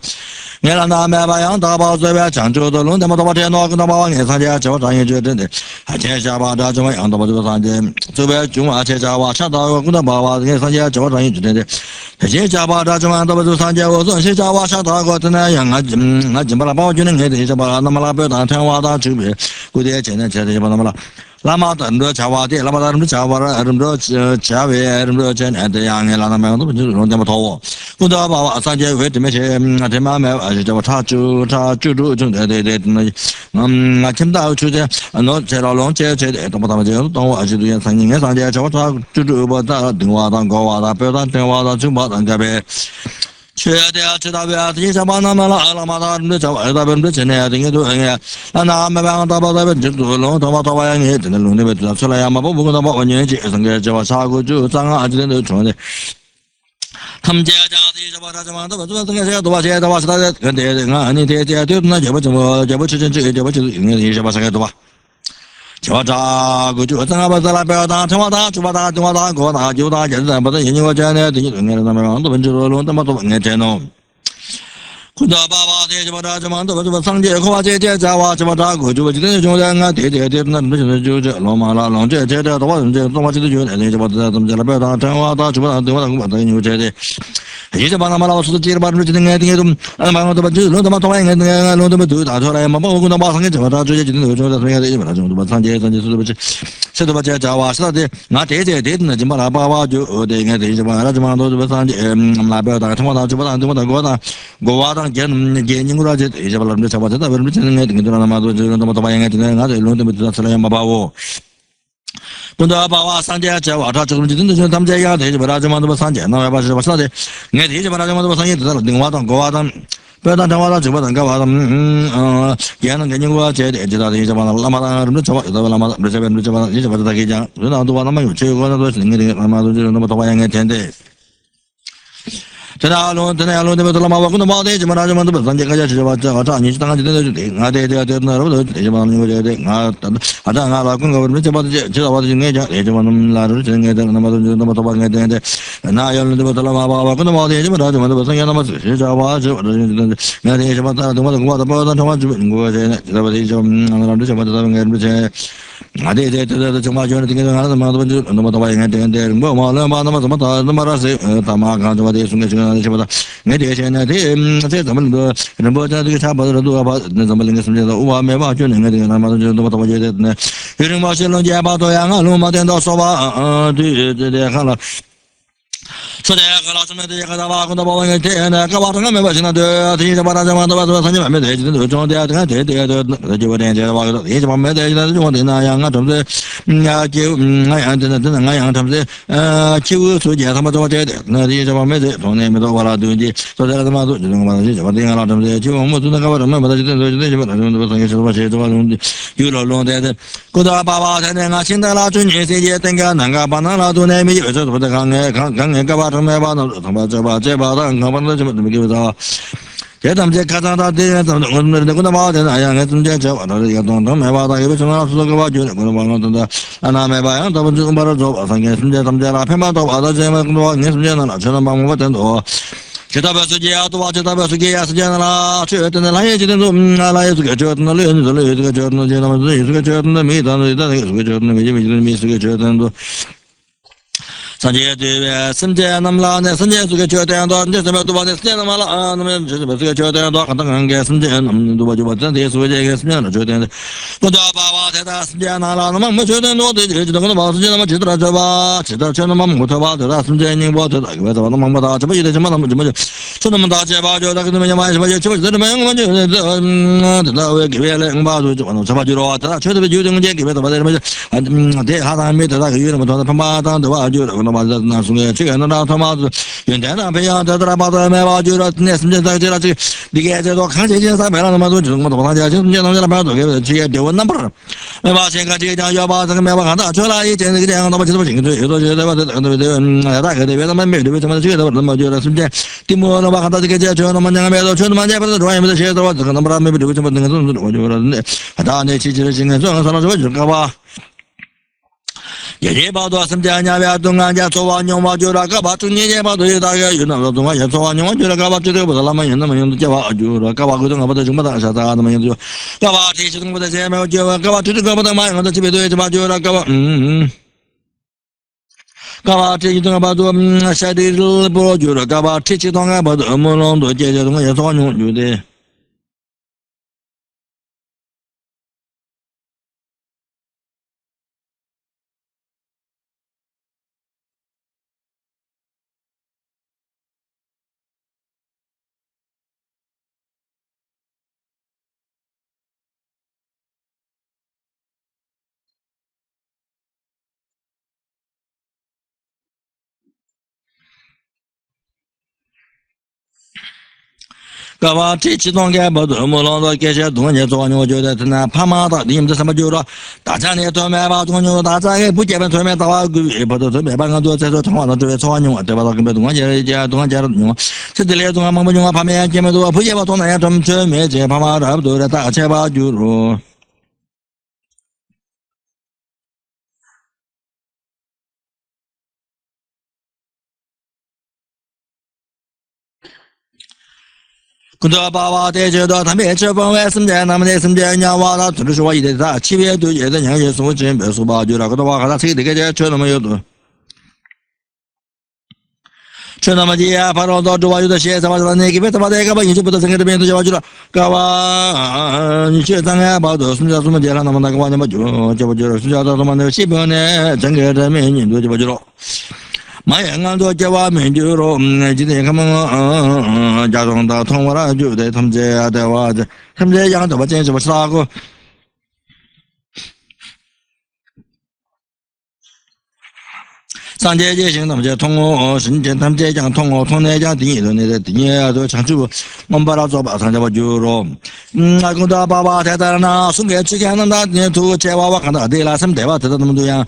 Yelana Mabayang Taba Chanjo, the Lunda Matabatia Nogama, and Saja Jota, Haja Dajama, and the Sanje, Suba Juma Jawa, Shata, Gunabawa, Saja Jota, Hajaba Dajama, and the Sanja was on Shijawa Shata, Gotana, Najimala Bojin, and Hijabala Malabet, and Tawada, Jubi, good age and Chadamala. Lama Chawa, Lama Chawa, Chavi, and the young Lama Namato. Udaba Sanja, wait to make Atemama, Taju, Chimda, not Cheralon, Tomatajo, Ajudian Sanging, Sanja, Chawata, Judu, Duwada, Goa, Perda, Tewada, Chubat, and Gabe. Chedea Chedabia, Tisabana, Alamada, China, and I'm about Tomata and hit in the Lunibet, Solayama, Bugunaba, and Yaji, and Jawasago, Sanga, I didn't join it. Come Jaja, about Ajamanda, but was that, and I did not Jabuchin, Chota, good to Tamata, Tamata, Goda, Juda, but the New Janet, the Tomato, Neteno. Kudaba, Jamanda, but Sanje, Kovaja, Jawa, Chamata, good to Jordan, did Loma, Longe, the one, so much to do, and about the Jalabata, Tawata, the New Jedi. He's a Banama to the Tirban written at him, and I'm about to do the Matoang and I know the Matu, I am about to Sanje, and said about Jawa, not 80, didn't Jimala Baba, they get the Jamando, the Sanje, Labata, Tamata, Goa, gaining Rajet, Isabel, Mr. written at the Matoang and other London with the Salayama. Punda Bawa Sanja, Tamjaya, Rajaman was Sanja, no, I was not get his Rajaman was Sanja, go out on Pedantawada, Jubat and Gavadam, Yan and Genua, Jed, Ejada, Lama, Lama, Reserve, Rizabata, without the one of my children, Lama, and 10 days. Tenalo, the Lama, Madi, Manajaman, Sanja, Java, Tang, I did Adanga, Java, Ejaman, Larus, and Namata, and I only the Lama, Madi, Java, Java, I did the Jamajon together another mother and the Motaway and then the Marasi, Tamaka, mediation at him, said the Bota to Tabba about the Malingas of Uwa Mevajun and the Mother Motaway. Hearing Marcelo Jabato Yanga, Luma, and Sova, the Hala. So they are the Bowling and Kawaka version of the Barajaman, the message, the John de the Juvan, the message that you want in a young atom, the Q to Yamato, the message from name of what doing. So there are the mother, the Atom, the Jum to the government, you know that Kudaba and Achinda Latun, Yetenga, Nanga Banana to name it for the Gang. Get them Jakarta, the good about it. I am getting Jaja, I don't know about I was not to look about you, and I'm about Barazo, I guess, some Jara Pema, other German, and or Chetabasuja to watch Tabasuki as General, Church and the Lion, Allies, Church and the Lynn, the Church and the Church and the meat, and the Church and Sanjay, Sanjay, Namla, Sanjay, to get your hand on just about what is Namala, and your hand on gas and do what you want to do with the Jasmine, Jordan. But about Jana, much know the about Jana Chitrajava, Chitrachanam, Mutava, the last Jane water, like whether Mamma, the Madam, so the Madaja about your document, my choice, the man, the Givell, Badu, Sabajuro, I should be using Jackie, and they had I made like a unit on the Pamata, the 把这那什么这个那他妈的原来那培养这他妈的买吧就那什么这你给这多看这些300了他妈都这么多他家就这东西他妈都给这些丢那不是买吧先看这个要把这个买吧看到出来一见这个店他妈就是不行对有多觉得吧这大概这边他们没对他们这个他妈觉得是不是地摸他妈看到这个这他妈两个都全他妈这不是专业不是写的话这个他妈没对什么那个东西我就说那他那其实应该这样说了这就搞吧也把多什么家边东安家做完牛毛就那个把中间把对大概有那个东安家做完牛毛就那个把这个不是那么用的叫吧就那个把沟通把这什么大啥那么用就个把这些东西在前面就个把这个不能买的这边对这把就那个把个把这些东西把做下的不就那个把这些东西把这么弄多这些东西做完牛就的个把这几种个不这么弄的这些东西做牛觉得真的怕嘛的你们这什么就说大家呢专门把做牛大家也不见面专门打个不都专门把个多再说通话的对做牛对吧那个东西这东西的牛这里的东西忙不牛旁边见面多不也把东南亚专门这怕嘛的不都的大家把就说工作爸爸在这到他们吃饭外什么他们在什么人家娃他就是说一点啥七月都也在人家说真别说吧就那个的话他谁这个吃那么有多吃那么的反正到周围有的些什么那个别他妈的个吧你就不得整个这边都就了个吧你去咱个吧都什么的了那么那个玩意嘛就是睡觉到什么那个西边呢整个这边人都就了马上俺都叫我们就说今天他们家中的同我了就在他们这的话他们这养的吧真是不是那个上节行他们这通过深圳他们这讲通过那讲定义的那个定义都长久我们把它做吧上节吧就说那个的爸爸太太那送给之前那年头这娃娃看到对了什么对吧得到那么多样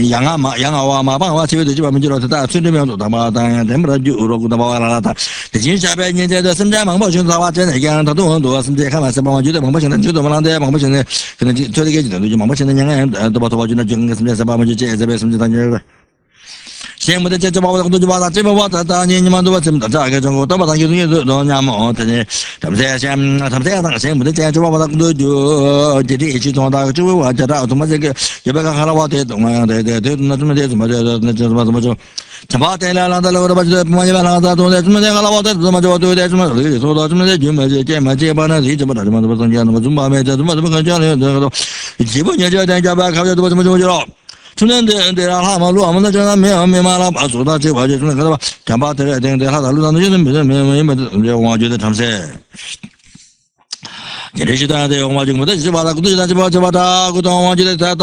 养啊嘛养啊嘛帮我这边的就把们就说他村里面做他嘛当然他们的就说他爸爸了他这今下边年在的深圳孟婆兄他娃真的讲他都很多深圳看完是帮我觉得孟婆兄的就这么啷的孟婆兄的可能就这个就孟婆兄的两个人都把头发就那就跟深圳是把我们就这边深圳他那个现在这把我就把他这把我他你们都把这么大个中国都把他有东西都伢么他呢他们这先他们这样现在这把他就这里一起装他就我叫他他妈这个也别看好了我对东啊对那怎么的怎么的那怎么就他把带来了他那个把这么一般了他都在怎么这个了我这怎么就对的怎么这说到怎么这就么这嘛这把那一直把他怎么中间那么怎么没这怎么可讲的这个都基本上就在家吧看这怎么就了从那对让他们路我们那叫他没嘛了把说到这块就从那个吧讲把对他路上就是没这我觉得他们是这些的对我就没得是把他就把他古东我觉得他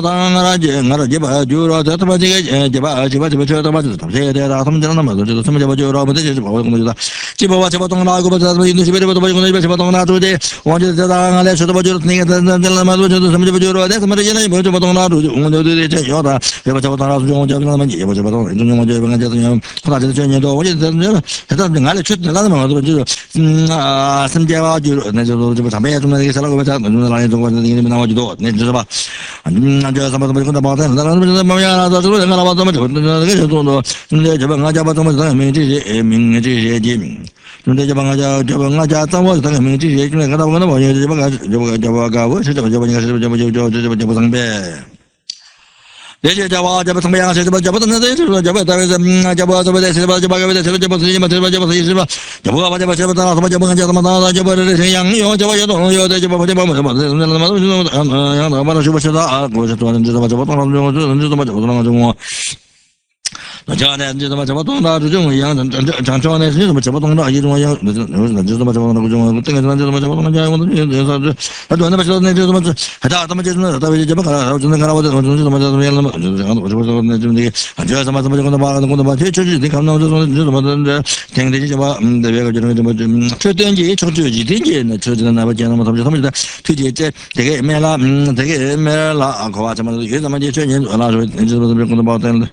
那这把就说他们这个这把车他们就是他们这的他们这那么多就是他们这把就说没得就是把我工作这把东那个把他们印度这边的把工作这把东那做的我觉得他俺来说的把就是那个那么多就是什么就说的什么这些呢没这把东那做就我就对这要的这把东那做我就跟他们也不这把东中我就跟这种他这这年多我觉得他俺来去那么多就是什么这吧就那就这不没什么那个啥了，我讲那中国人你们那么就多，你知道吧？那就什么跟他包的，那什么呀？那这个人看了怎么就那个就多，那这帮俺家把怎么当名这些名这些地名，那这帮俺家怎么当名这些，就那个他我那朋友这帮我是这么应该是这么上呗。这些家伙这不怎么样？这不那这是这不单位是这不这不这是吧？这不这这不是什么这不是是吧？这不这不这不那什么这不这么那这不这是养有这不有东有这不这不什么那么东西养的把它是不是的啊？我是做人知道吧？这不当中这怎么这不当中将来这他妈什么东大这种一样，将来是什么什么东大一种一样，那这他妈什么那种，这个这他妈什么东家，我这啥子，他说那么说那就他妈是，还他妈就是那他为什么看了，真的看了我这他妈怎么样了嘛，就是这样子，我说那就那个，这什么什么就跟他妈，这你看到这种这什么这听这些吧，这边个就这么这电机从这几电机那车子那不见了嘛，他们在推荐这个买了，这个买了，可话怎么有什么就全年那时候这不是跟他包单了。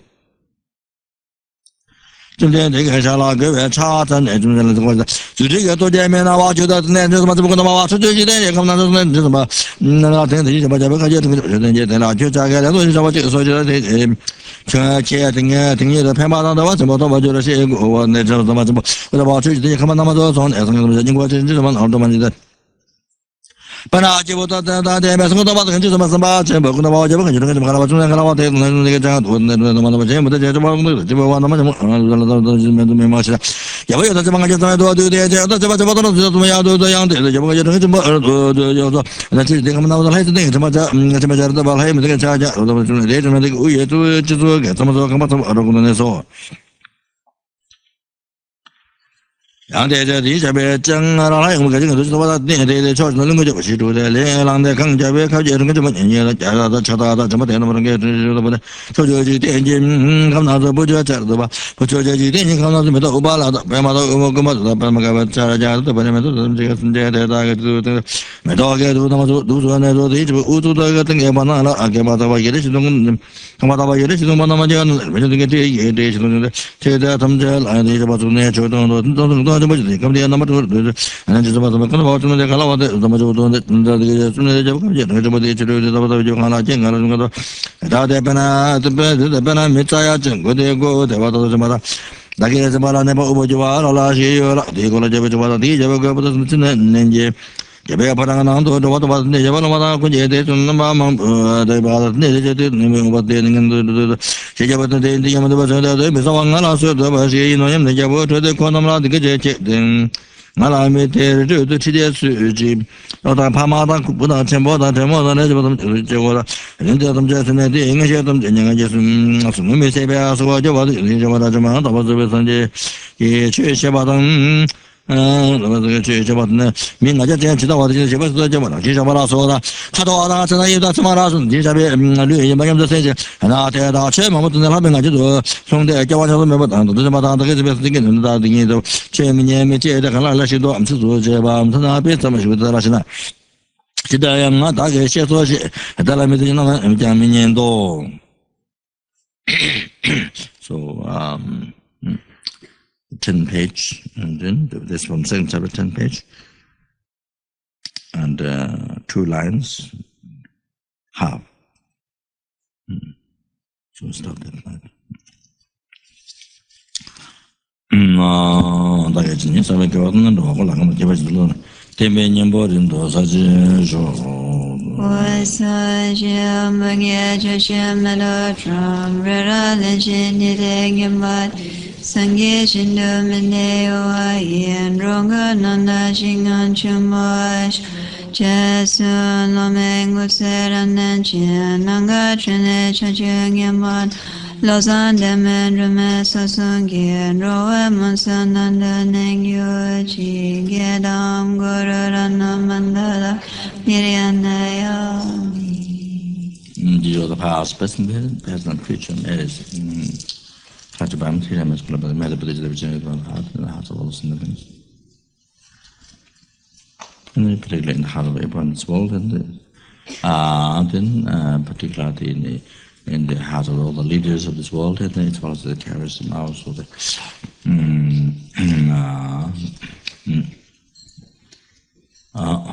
今天这个还下了各位查证那种人了，这个就这个多见面了，我觉得那这什么怎么跟他妈出去几天也看不到那什么，那听这些什么这边看见这个人家在那就这个那东西什么这个说的这全接听的偏巴上的我怎么觉得是我那怎么我把出去这些看不那么多从那什么经过这什么哪都嘛的。本来结果到没什么把这什么全部跟他妈就不跟这个看了我中间看了我对那个这样多那全部这么这么那么都没毛事了，也不有的这帮就这么多对这这么都怎么样都这样对也不就这么就说那这他们那我还是那个什么这么的吧还有这个家我都这种这个物业就做给怎么说干嘛怎么工作来说。让这下边讲啊，那我感觉都是我那超市能够就去住的，连让那更加别考虑这个这么年纪了，加上吃到怎么点那么那个这不的，超市去点进看那是不就这吧，不就去点进看那是没到500了的，白嘛到我干嘛知道白嘛个家都白嘛都这个这大概都没到个都他妈都说那说的这欧洲这个等个把那了啊，给嘛到吧也得是种，他妈到吧也得是种把那么讲，没就这个这也得是种的，这他们这来的这把做那就都。这么就是根本那么多就是怎么跟我怎么看了我的怎么就这个这么就感觉这么的就看了见看了那个大的本来没咋样整过的过对吧都什么的那个什么了那把我就完了些有了这个了就完了第一个不是真的年纪也不要把那个难度我都把那些把那估计得那么忙对吧那些的那么我的那个现在把这他们都把这的没上网了说的把些那些那些我觉得可能了这个这俺那没得这吃点水鸡然后他怕嘛他不到钱包他钱包他那就把他们结果了人家他们这现在的应该些他们人家就是什么没设备啊说就把这就把他这么到把这边上去也去些把他那么这个去把那民间这样知道我的这把这把就把他说的他多他现在有的什么他说你这边旅游没有这些那他他全部都在那边啊就是从的叫我就是没把当都是把他这个这边这个人他的都前面没接的看了那些多是做这吧他那边怎么说的那些呢现在呀我大概写说些在那边那个讲明年都so10 page and then this one second chapter 10 page and 2 lines half so stop that line 大概今年稍微给我弄多我那个基本是了天边年波人多少只说我所见不业就学没多长热热人心你的眼mắt sang ye shin do mene wa yen ronga nanda shingan chumosh jesu no mengu seranen chen nanga chene chacheng yaman lozan demen rume sasung gen roe monsan nanda nengyo chi gedam guru rana mandala niryanaya the past person present future is FPMT is global medical in the heart of all citizens. And particularly in the heart of everyone's world, and then particularly in the heart of all the leaders of this world, and as well as the terrorists and also the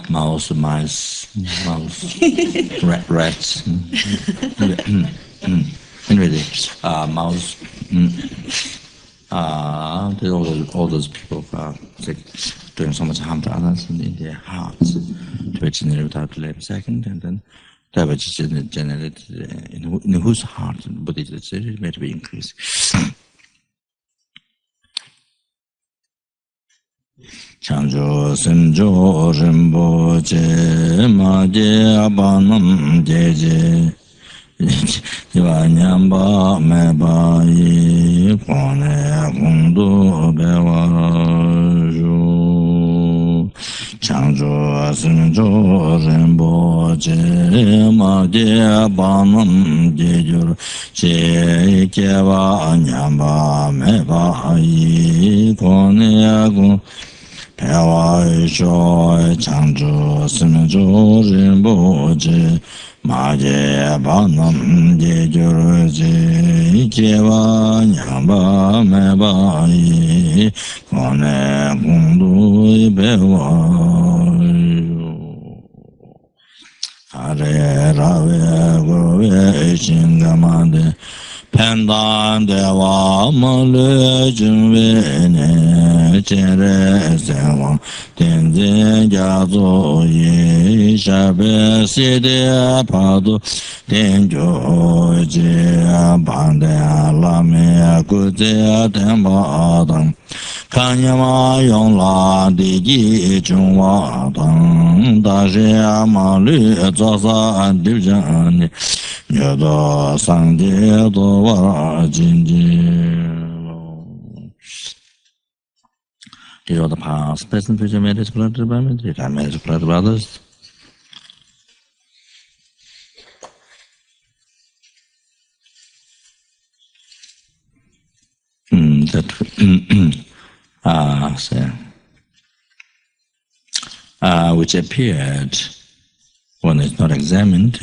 mouse, mice, rats. Anyway, mouse, all those people are doing so much harm to others in their hearts, to be generated without delay a second, and then that which is generated in whose heart Buddhist is made to be increased. Chanjo Senjo Rinpoche Ma Je Abanam Jeje Jiva Nyamba Meba Yi Kwane Kundu Bewa Ju Changju Simju Rinpoche Ma De Banam Jejur Che Keva Nyamba Meba Yi Kwane Kundu Pewa Joy Changju Simju Rinpoche Maje Banam Jejur Je Keva Nyamba Meba Yi Kone Kundu Bewa Hare Rave Gove Shingamade Pendan Deva Malu Jumve Ne Chere Sewa Tenze Jazo Ye Shabe Side Padu Tenjo Je Bande Lame Kuze Temba Adam Kanyama Yongla Digi Chungwa Dang Dashi Malu Zasa Divjani Yodo Sangye Dowa Jinji. These are the past, present, future made exploited by me, time made exploited by others. Which appeared when it's not examined.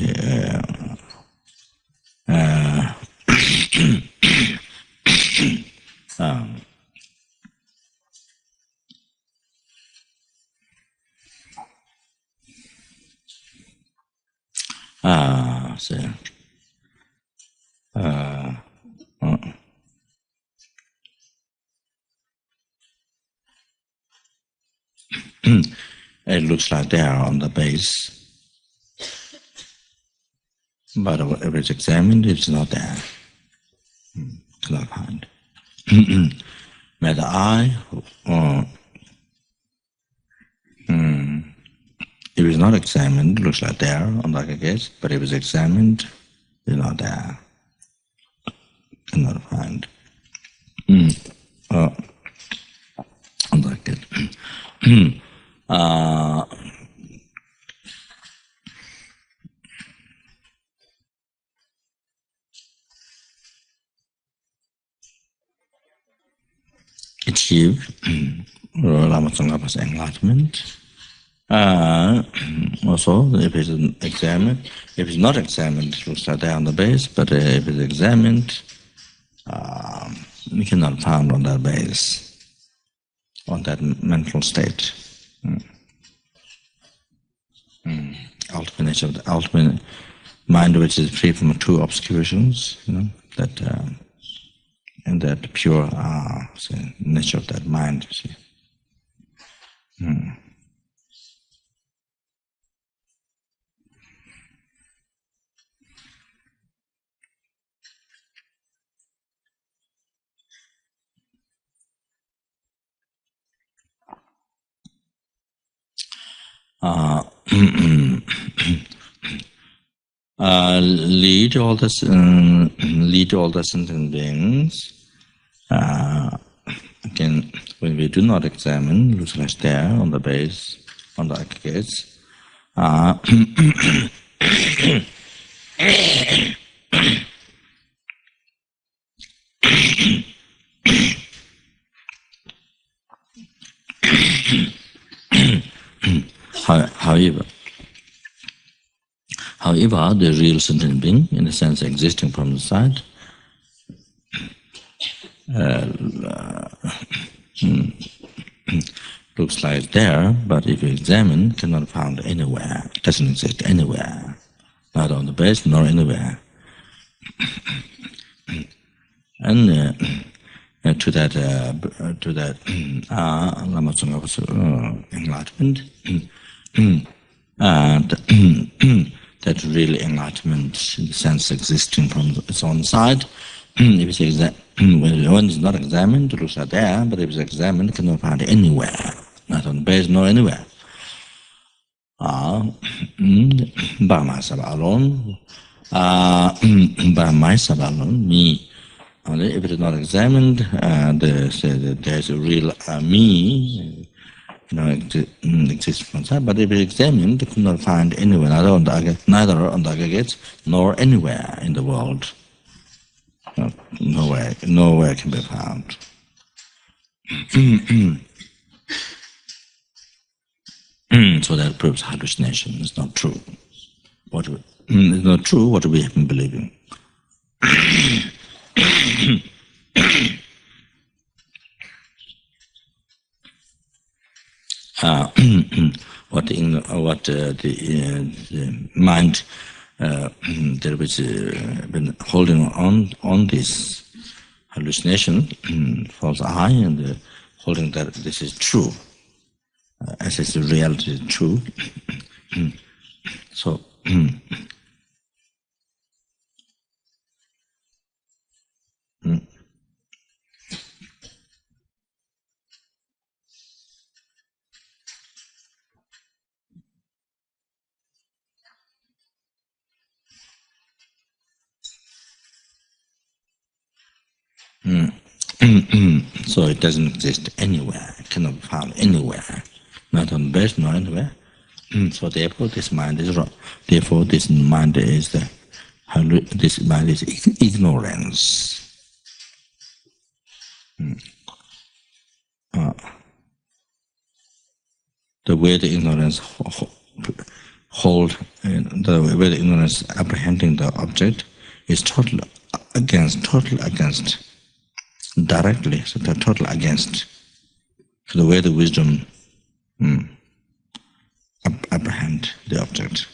It looks like they are on the base, but if it's examined, it's not there. Cannot find. May the eye, if it's not examined, it looks like there on the case, but if it's examined, it's not there. Cannot find. On the case. Achieve Lama Zopa enlightenment. Also, if it's examined, if it's not examined, it looks like there on the base, but if it's examined, we cannot find on that base, on that mental state. Ultimate nature of the ultimate mind, which is free from two obscurations, that and that pure nature of that mind. You see. Lead all the sentient beings. Again, when we do not examine, looks like there on the base, on the gates. However, the real sentient being, in a sense existing from the side, looks like there, but if you examine, cannot found anywhere. It doesn't exist anywhere, not on the base nor anywhere. And to that Lama Zopa enlightenment, and that real enlightenment, in the sense existing from its own side. If it's when it's not examined, it looks like there, but if it's examined, it cannot find anywhere, not on the base nor anywhere. Bhama Sava alone, by myself alone, me. Only if it is not examined, there's a real me, exists from inside. But if it is examined, it could not find anywhere, neither on the aggregates nor anywhere in the world. Nowhere can be found. So that proves hallucination is not true. It's not true what we have been believing. What the mind that was been holding on this hallucination, false I, and holding that this is true, as is the reality is true. So so it doesn't exist anywhere, it cannot be found anywhere, not on base, nor anywhere. So therefore this mind is wrong. Therefore this mind is ignorance. The way the ignorance the way the ignorance apprehending the object is total against, directly, so they're total against the way the wisdom apprehend the object.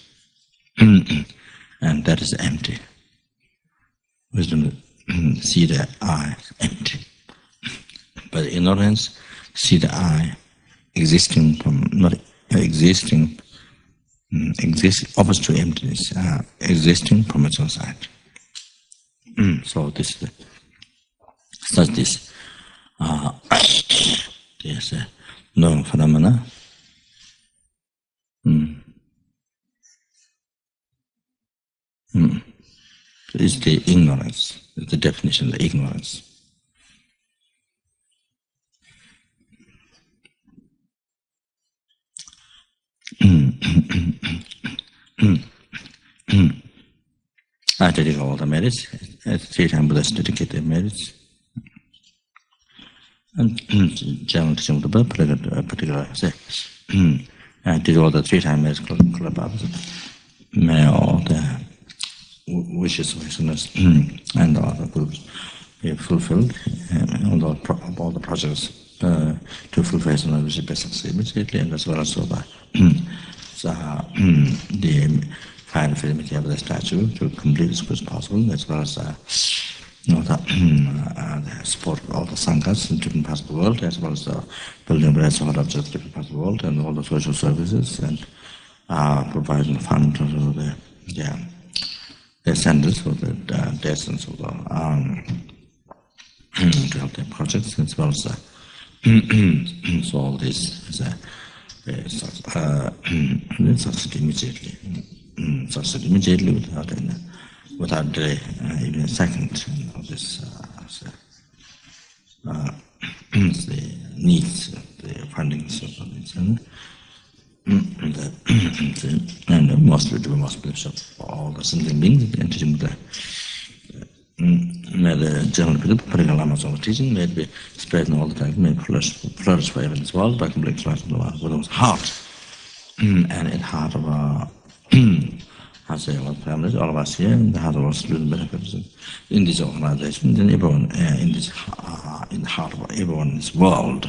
And that is empty. Wisdom see the I empty. But ignorance see the I existing from not existing, opposite to emptiness, existing from its own side. So this is such this there's a known phenomena. It's the ignorance, the definition of the ignorance. I dedicate all the merits, 3 times Buddhists dedicate their merits. And general teaching of the Buddha, particular say, I did all the 3 times merits club opposite. May all the wishes of His and all the groups be fulfilled, all the projects to fulfill His wishes be succeed immediately, and as well as so by the final fidelity of the statue to complete as quick as possible, as well as the support of all the sanghas in different parts of the world, as well as the building of the support objects in different parts of the world, and all the social services, and providing funds to the centers for the destinies of the to help their projects, as well as so all this is succeed immediately without delay, even a second. This the needs, the fundings of this, and mostly to be most of all the sentient beings and teaching the general people, Lama Zopa teaching, may be spread all the time, may flourish forever in this world by complete flourish in the world. Buddha's heart, and in the heart of our families, all of us here, in the heart of our student benefits in this organization, and everyone in the heart of everyone in this world.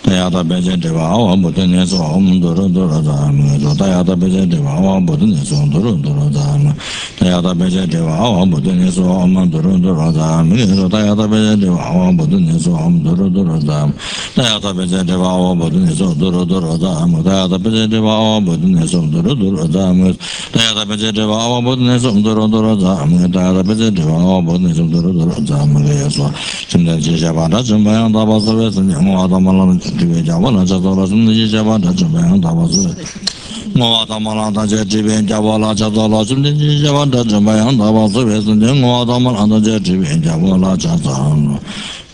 Tayata Beja Deva, our Buddhist, or Mundurudurudam, Tayata Beja Deva, our Buddhist, or Durudurudam, Tayata Beja Deva, our Buddhist, or Mundurudurudam, Tayata Beja Deva, our Buddhist, or Mundurudurudam, Tayata Beja Deva, our Buddhist, or Durudurudam, Tayata Beja Deva, our Buddhist, or Durudurudam, Tayata Beja Deva, our Buddhist, or Durudurudam, Tayata Beja Deva, our Buddhist, or Durudurudam, Simdan Jabada, Jumbayan, Tabas, and Yamadaman. Javala Jadora Java Jabba Moatamalanda Jetty Javala Jadala Java Jambayan Tabas and Moatamalanda Jetty Javala Jazan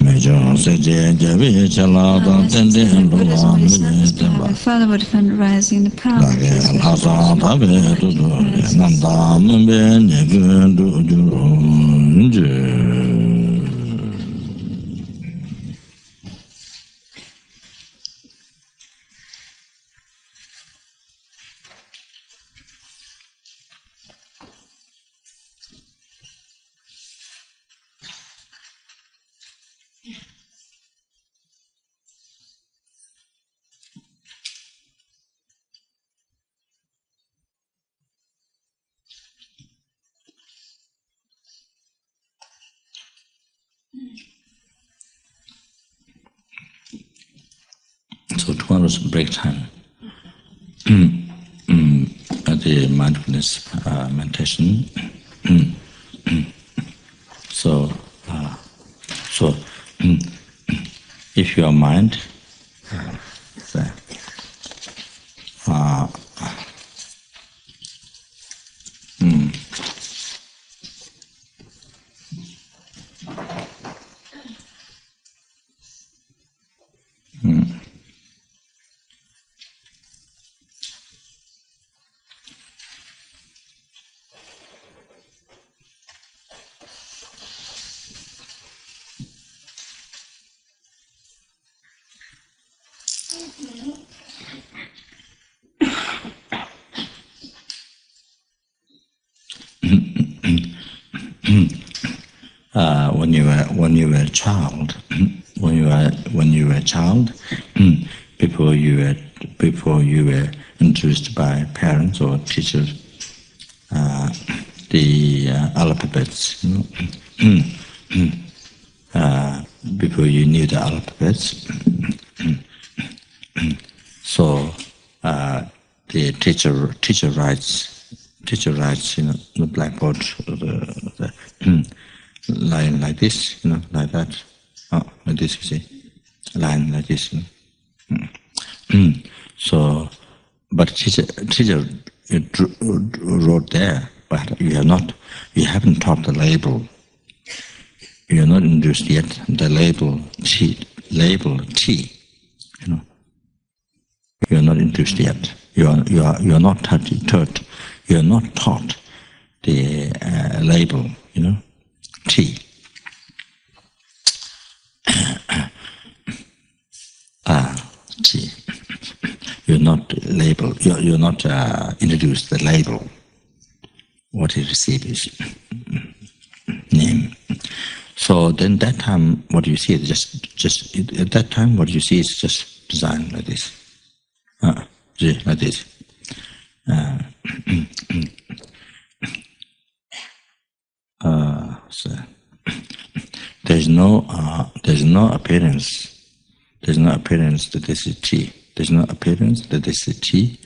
Major Sete Javi Chalada Tende and Father would defend rising the power of Hasa Tabe Nanda Mben So tomorrow's break time at the mindfulness meditation. So if your mind when you were a child, when you were a child, before you were introduced by parents or teachers, the alphabets, before you knew the alphabets, so the teacher writes in the blackboard the line like this, like that. Oh, like this, you see, line like this. So, but teacher wrote there, but you haven't taught the label. You are not introduced yet the label T. You are not introduced yet. You are not taught. You are not taught the label. T. T. You're not labeled. You're not introduced the label. What you receive is name. So then that time, what you see is just at that time, what you see is just design like this. Like this. So there's no appearance. There's no appearance that this is T. There's no appearance that this is T,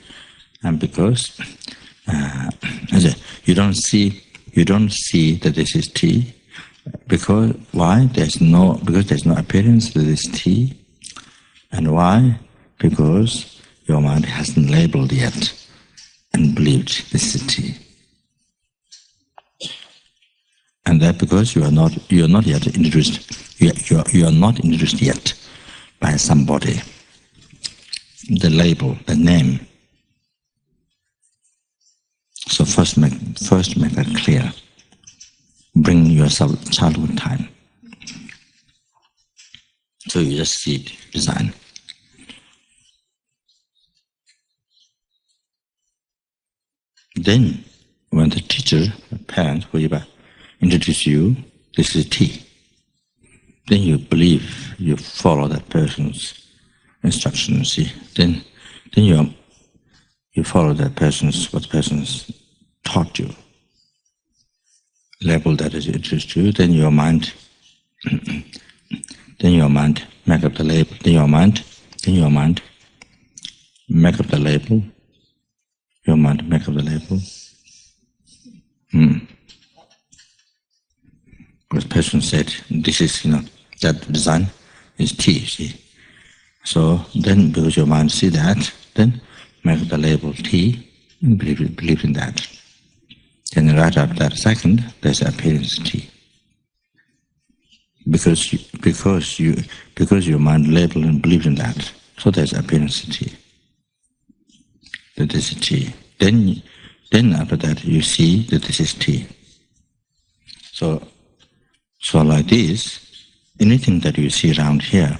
and because you don't see that this is T. Because why? Because there's no appearance that this is T, and why? Because your mind hasn't labeled yet and believed this is T. And that because you are not yet introduced, you are not introduced yet by somebody. The label, the name. So first make that clear. Bring yourself childhood time. So you just see it, design. Then, when the teacher, the parent, whoever, introduce you, this is T. Then you believe, you follow that person's instruction, see, then you follow that what person's taught you, label that is interest to you, then your mind make up the label, then your mind make up the label, your mind make up the label. Because person said, this is, that design is T, see. So then, because your mind see that, then make the label T, and believe in that. Then right after that second, there's appearance T. Because your mind label and believe in that, so there's appearance T. That this is T. Then after that, you see that this is T. So like this, anything that you see around here,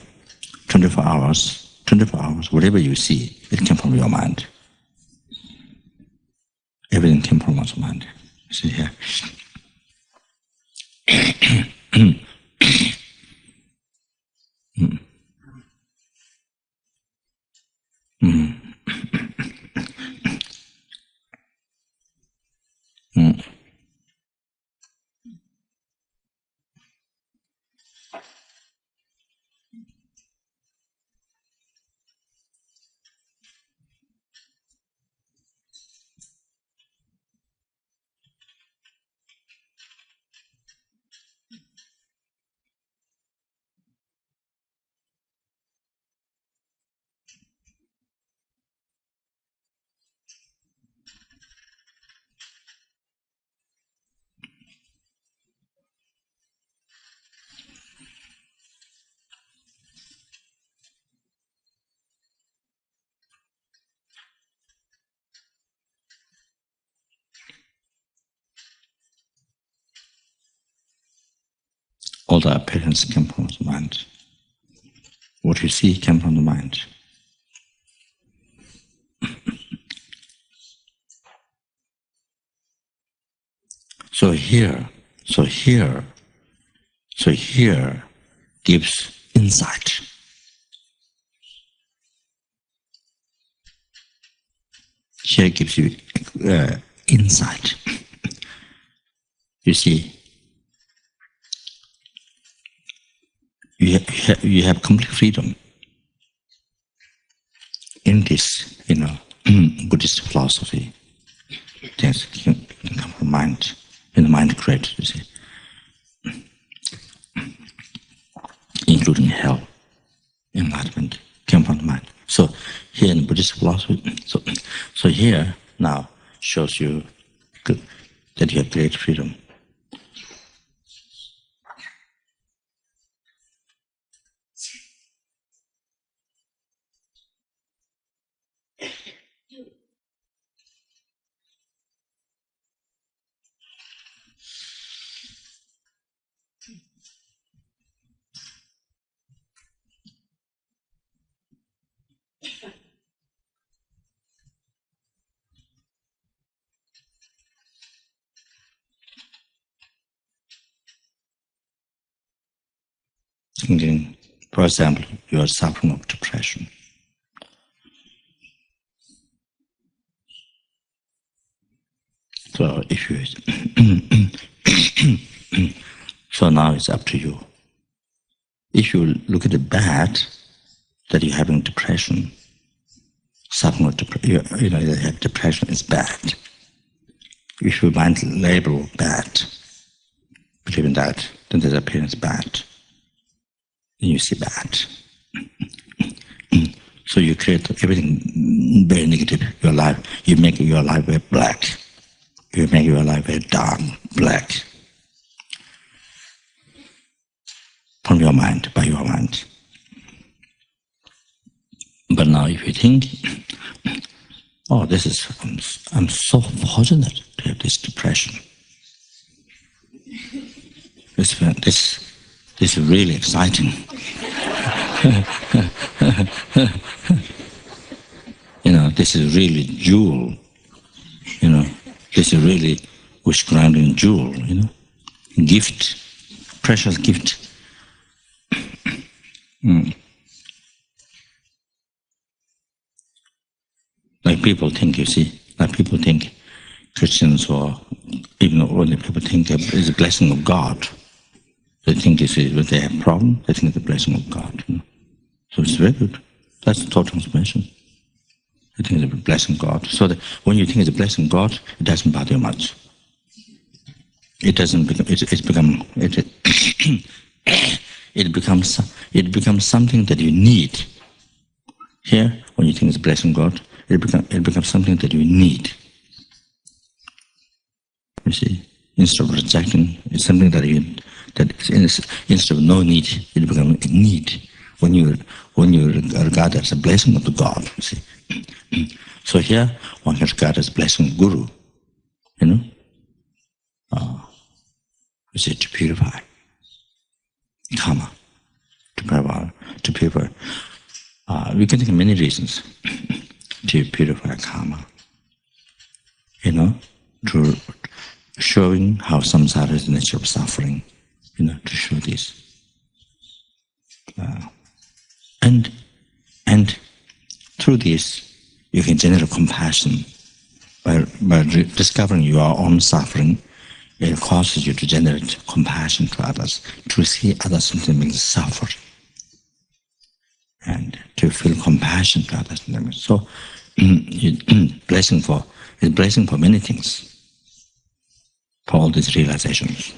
24 hours, whatever you see, it came from your mind. Everything came from one's mind. See here. All the appearance came from the mind. What you see came from the mind. So here gives insight. Here gives you insight. You see, you have complete freedom in this, Buddhist philosophy. Things can come from mind, in the mind created, you see, including hell, enlightenment came from the mind. So here in Buddhist philosophy, so here now shows you that you have great freedom. Thinking, for example, you are suffering of depression. So if you so now it's up to you. If you look at the bad that you're having depression, suffering of depression is bad. If you mind label bad, believe in that, then there's appearance bad. Then you see bad. So you create everything very negative, your life. You make your life very black. You make your life very dark, black. From your mind, by your mind. But now if you think, oh, I'm so fortunate to have this depression. This is really exciting. This is really jewel. This is really wish-granting jewel. Gift, precious gift. like people think, you see, like people think Christians or even ordinary people think it's a blessing of God. They think, you see, when they have a problem, they think it's a blessing of God. You know? So it's very good. That's the thought transformation. I think it's a blessing of God. So that when you think it's a blessing of God, it doesn't bother you much. It doesn't become. It becomes something that you need. Here, when you think it's a blessing of God, it becomes something that you need. You see, instead of rejecting, it's something that instead of no need, it becomes a need. When you regard it as a blessing of the God, you see. So here, one can regard it as a blessing of Guru. You know. You see, to purify karma, to purify. We can think of many reasons to purify karma. You know, to showing how samsara is the nature of suffering. You know, to show this. And through this, you can generate compassion by discovering your own suffering. It causes you to generate compassion to others, to see others being suffer, and to feel compassion to others. So, blessing for many things, for all these realizations.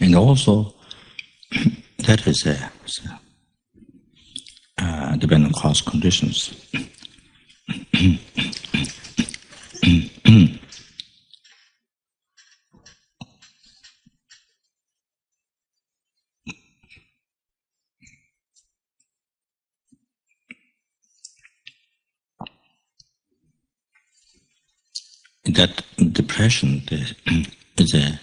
And also, that is depending on cause conditions. That depression is a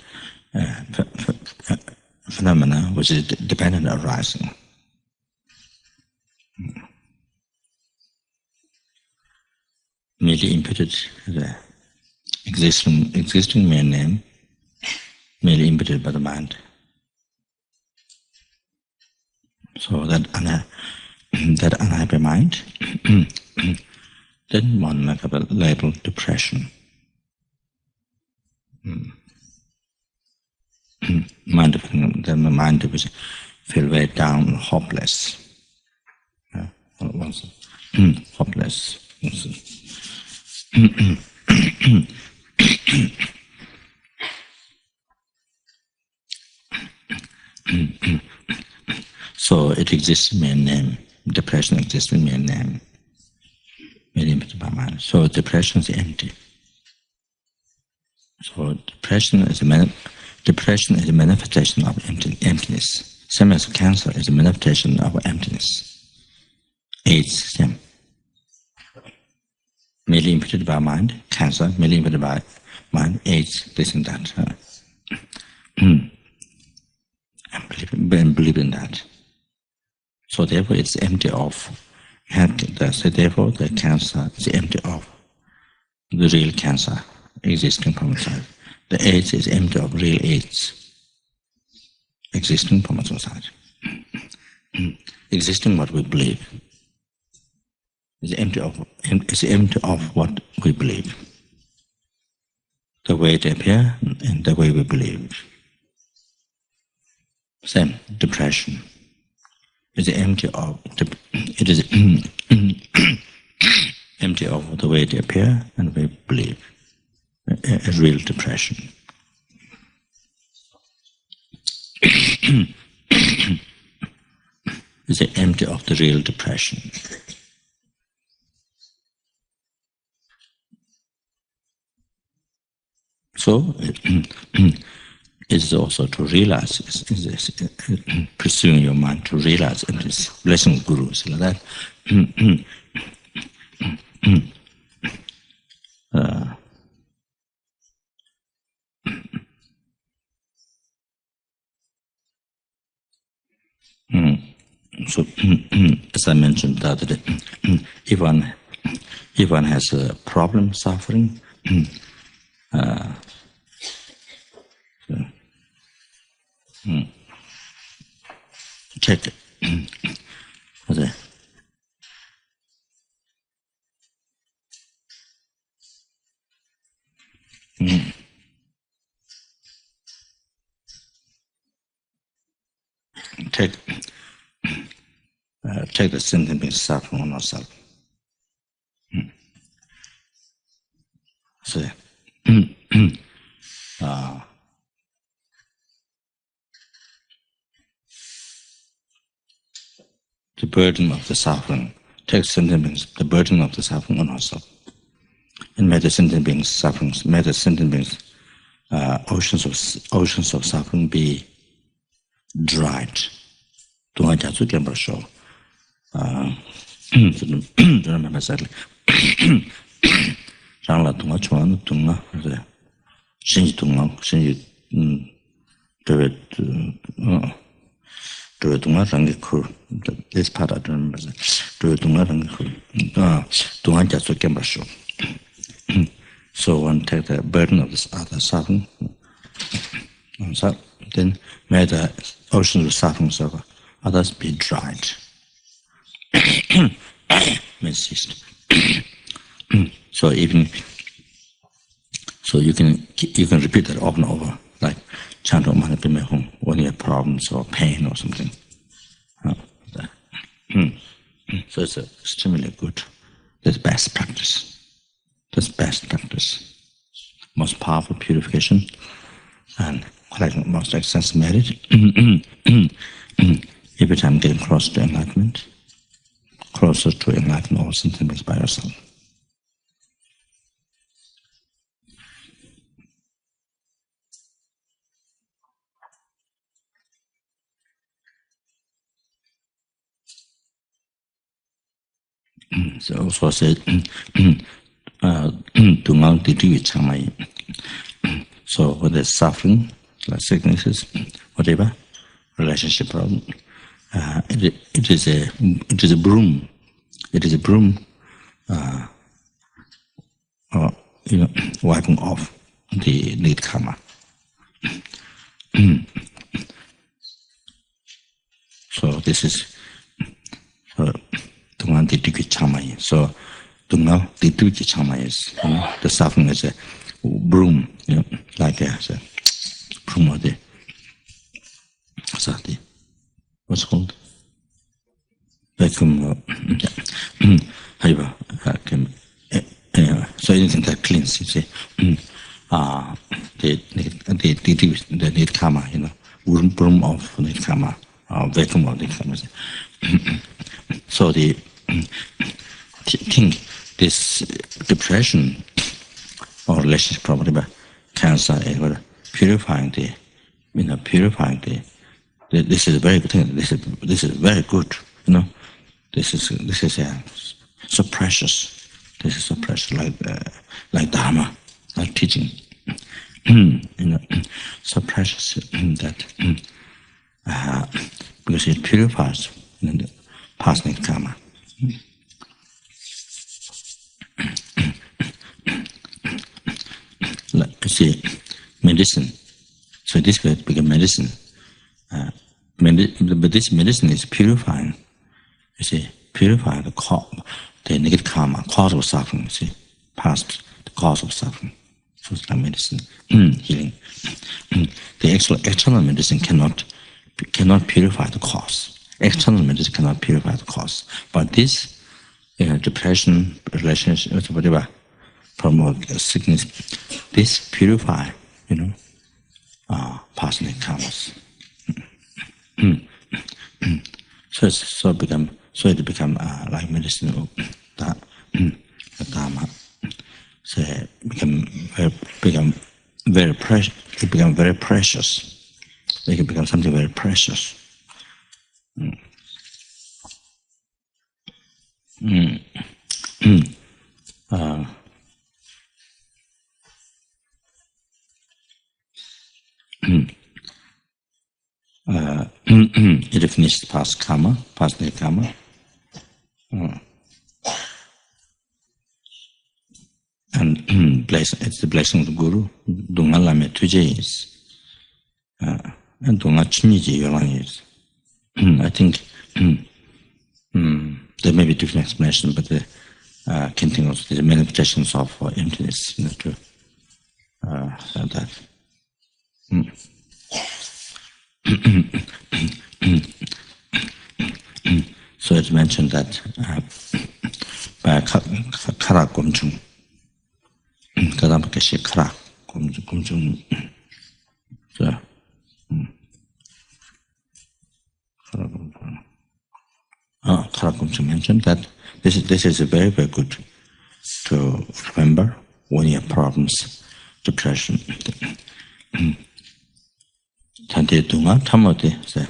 phenomena which is dependent on arising. Merely imputed the existing mere name, merely imputed by the mind. So that unhappy mind, then one might have a label depression. The mind was feel very down, hopeless. Hopeless. So it exists in mere name. Depression exists in mere name. Very limited by mind. So depression is empty. So depression is a manifestation of emptiness. Same as cancer is a manifestation of emptiness. AIDS, same. Merely imputed by mind, cancer, merely imputed by mind, AIDS, this and that. And believe in that. So therefore it's empty of, so therefore the cancer is empty of the real cancer existing from inside. The AIDS is empty of real AIDS existing from outside. Existing what we believe. It's empty of what we believe. The way it appears and the way we believe. Same, depression. is empty of the, it is empty of the way they appear and we believe. A real depression. Is empty of the real depression. So it's also to realize, is pursuing your mind to realize in this blessing of gurus like that. So, as I mentioned the other day, if one has a problem, suffering, check it. Take the sentient being suffering on ourselves. So, the burden of the suffering, take sentient beings, the burden of the suffering on ourselves. And may the sentient beings' sufferings, may the sentient beings' oceans of suffering be dried. I don't remember exactly. This part I don't remember. So one take the burden of this other suffering, then may the ocean of suffering of others be dried. May cease. So you can repeat that over and over, like chant Om Mani Padme Hum when you have problems or pain or something. So it's extremely good. That's best practice. That's best practice. Most powerful purification and most excess merit. Every time getting closer to enlightenment, all sentient beings by yourself. So also said, so when there's suffering, like sicknesses, whatever, relationship problem, it is a broom. It is a broom, wiping off the need karma. So this is Tungan Dituki Chamai. So Tungal Dituki Chamai is the suffering is a broom, like a broom of the what's called? Vacuum. So anything that cleans, you see. The need karma, broom of need karma, vacuum of need karma. So the think this depression or relationship problem, cancer, purifying the. This is a very good thing. This is very good. This is so precious. This is so precious, like Dharma, like teaching. So precious that because it purifies the past need karma. Like you see, medicine. So this could become medicine. But this medicine is purifying. You see, purifying the negative karma, cause of suffering. You see, past the cause of suffering. So it's like medicine, healing. The external medicine cannot purify the cause. external meditation cannot purify the cause. But this depression, relationship, whatever, promote sickness, this purify, past and karmas. So it become like medicine, Dharma. So it become very precious. It become very precious. It can become something very precious. It finished past karma, past karma. And it's the blessing of the Guru. Dunga lame tuje is. And dunga chiniji yolang is. I think there may be different explanations, but the can think also the manifestations of emptiness to that. So it's mentioned that by kara kumchung, kadambakashi kara kumchung. So kara kumchung mentioned that this is very, very good to remember when you have problems, depression. Tante dunga tamote say.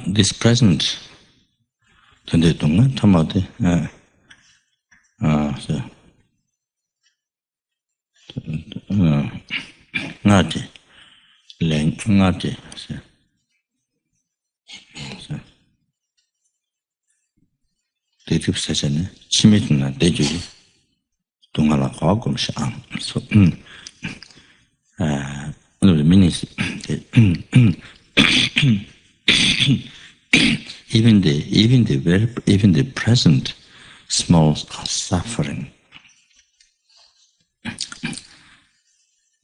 This present Tante dunga tamote ngati leng ngati 대립 사전에 치매나 대주기 동하라 과금시 안 so 오늘 미니스 even the present small suffering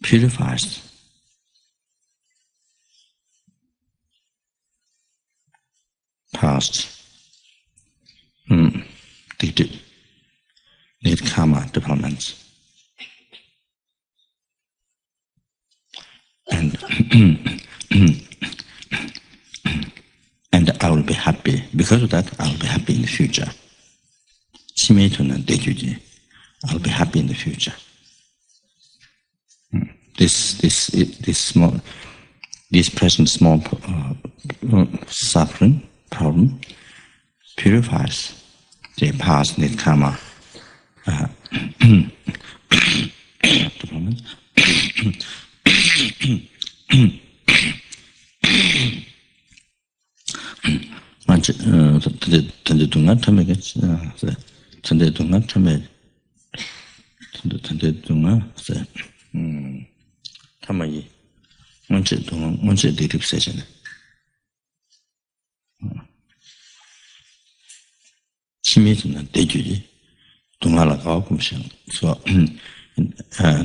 purifies past need karma developments and I will be happy because of that. I will be happy in the future. I'll be happy in the future. This present small suffering problem purifies the past need karma development. Tante dunga tamayi munche dirip session. Chimituna dejuji dunga la kao kumshang. So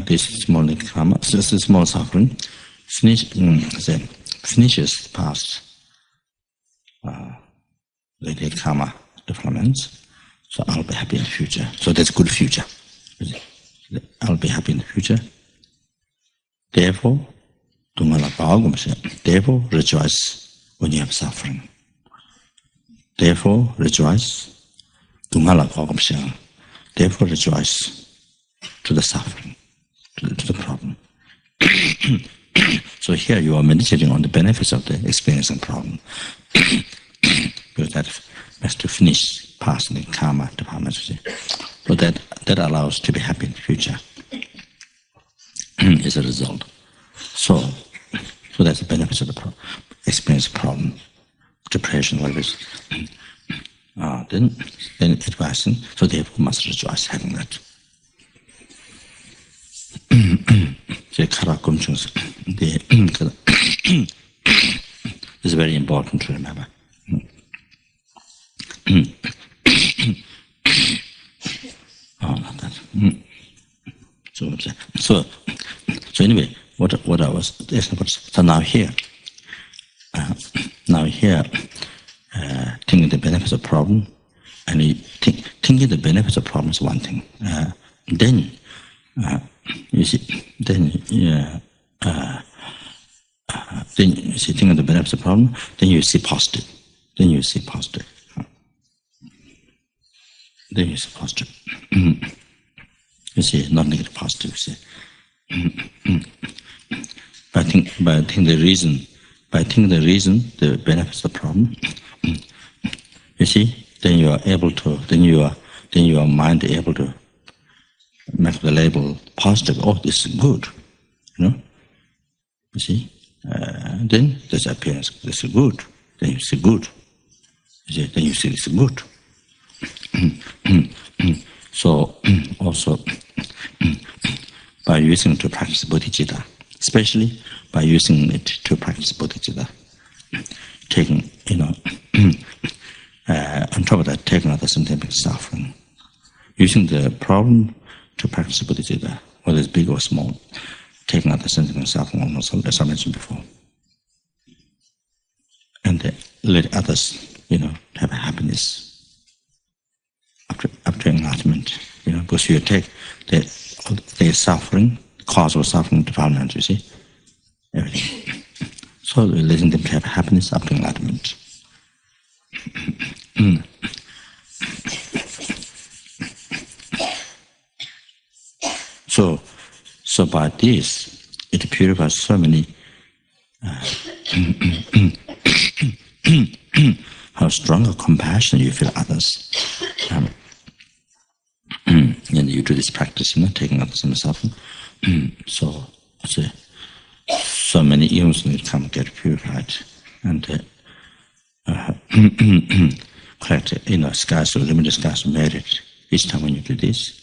this small karma, this small suffering finishes past the karma developments, so I'll be happy in the future. So that's good future. I'll be happy in the future. Therefore, therefore rejoice when you have suffering. Therefore rejoice. Therefore rejoice to the suffering, to the problem. So here you are meditating on the benefits of the experiencing problem. Because that has to finish past the karma development. So that allows to be happy in the future. is a result. So that's the benefit of the experience problem, depression, whatever it is. Then advising, so therefore must rejoice having that. This is very important to remember. So anyway, what I was asking about. So now here, thinking the benefits of problem, and thinking the benefits of problem is one thing. Then you see, then you see thinking the benefits of problem. Then you see positive. Then you see positive. Then you see positive. You see, not negative, positive. You see. By thinking the reason, the benefits of the problem. You see, then you are able to. Then your mind able to make the label positive. Oh, this is good. You know. You see. Then there's appearance. This is good. Then you see good. You see. Then you see this is good. So also by using it to practice bodhicitta, especially by using it to practice bodhicitta, taking, on top of that, taking out the symptomatic suffering, using the problem to practice bodhicitta, whether it's big or small, taking out the symptomatic suffering, almost as I mentioned before, and let others, have a happiness after enlightenment, because you take the suffering, cause of suffering, defilement, you see, everything. So letting them have happiness after enlightenment. So by this, it purifies so many. How strong a compassion you feel others. And you do this practice, taking out some suffering. So many ills will come get purified, and collect, scarce or limited scarce merit each time when you do this.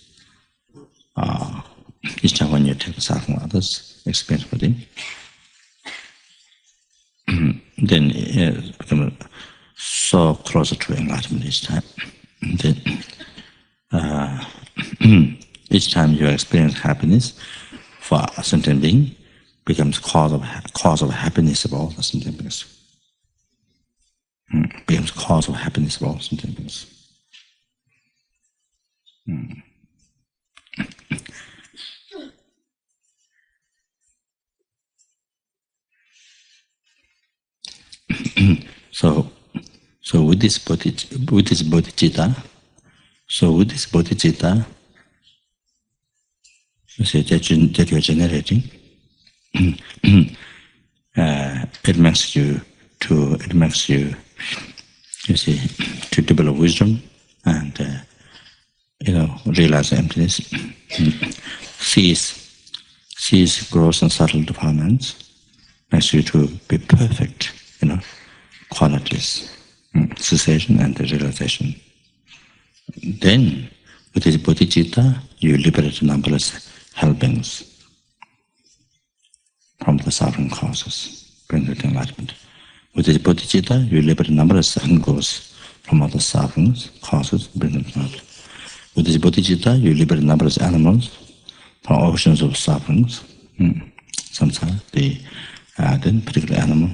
Each time when you take the suffering of others, experience for them. Then become so closer to enlightenment each time. Then each time you experience happiness for a sentient being, becomes cause of happiness of all the sentient beings. Becomes cause of happiness of all sentient beings. So with this bodhicitta, you see that you're generating, it makes you, you see, to develop wisdom and realize the emptiness, sees gross and subtle defilements, makes you to be perfect, qualities, cessation and the realization. Then, with this bodhicitta, you liberate numberless hell beings from the suffering causes, bring to enlightenment. With this bodhicitta, you liberate numberless angles from all the sufferings causes, bring them to enlightenment. With this bodhicitta, you liberate numberless animals from oceans of sufferings, samsara, then particular animal,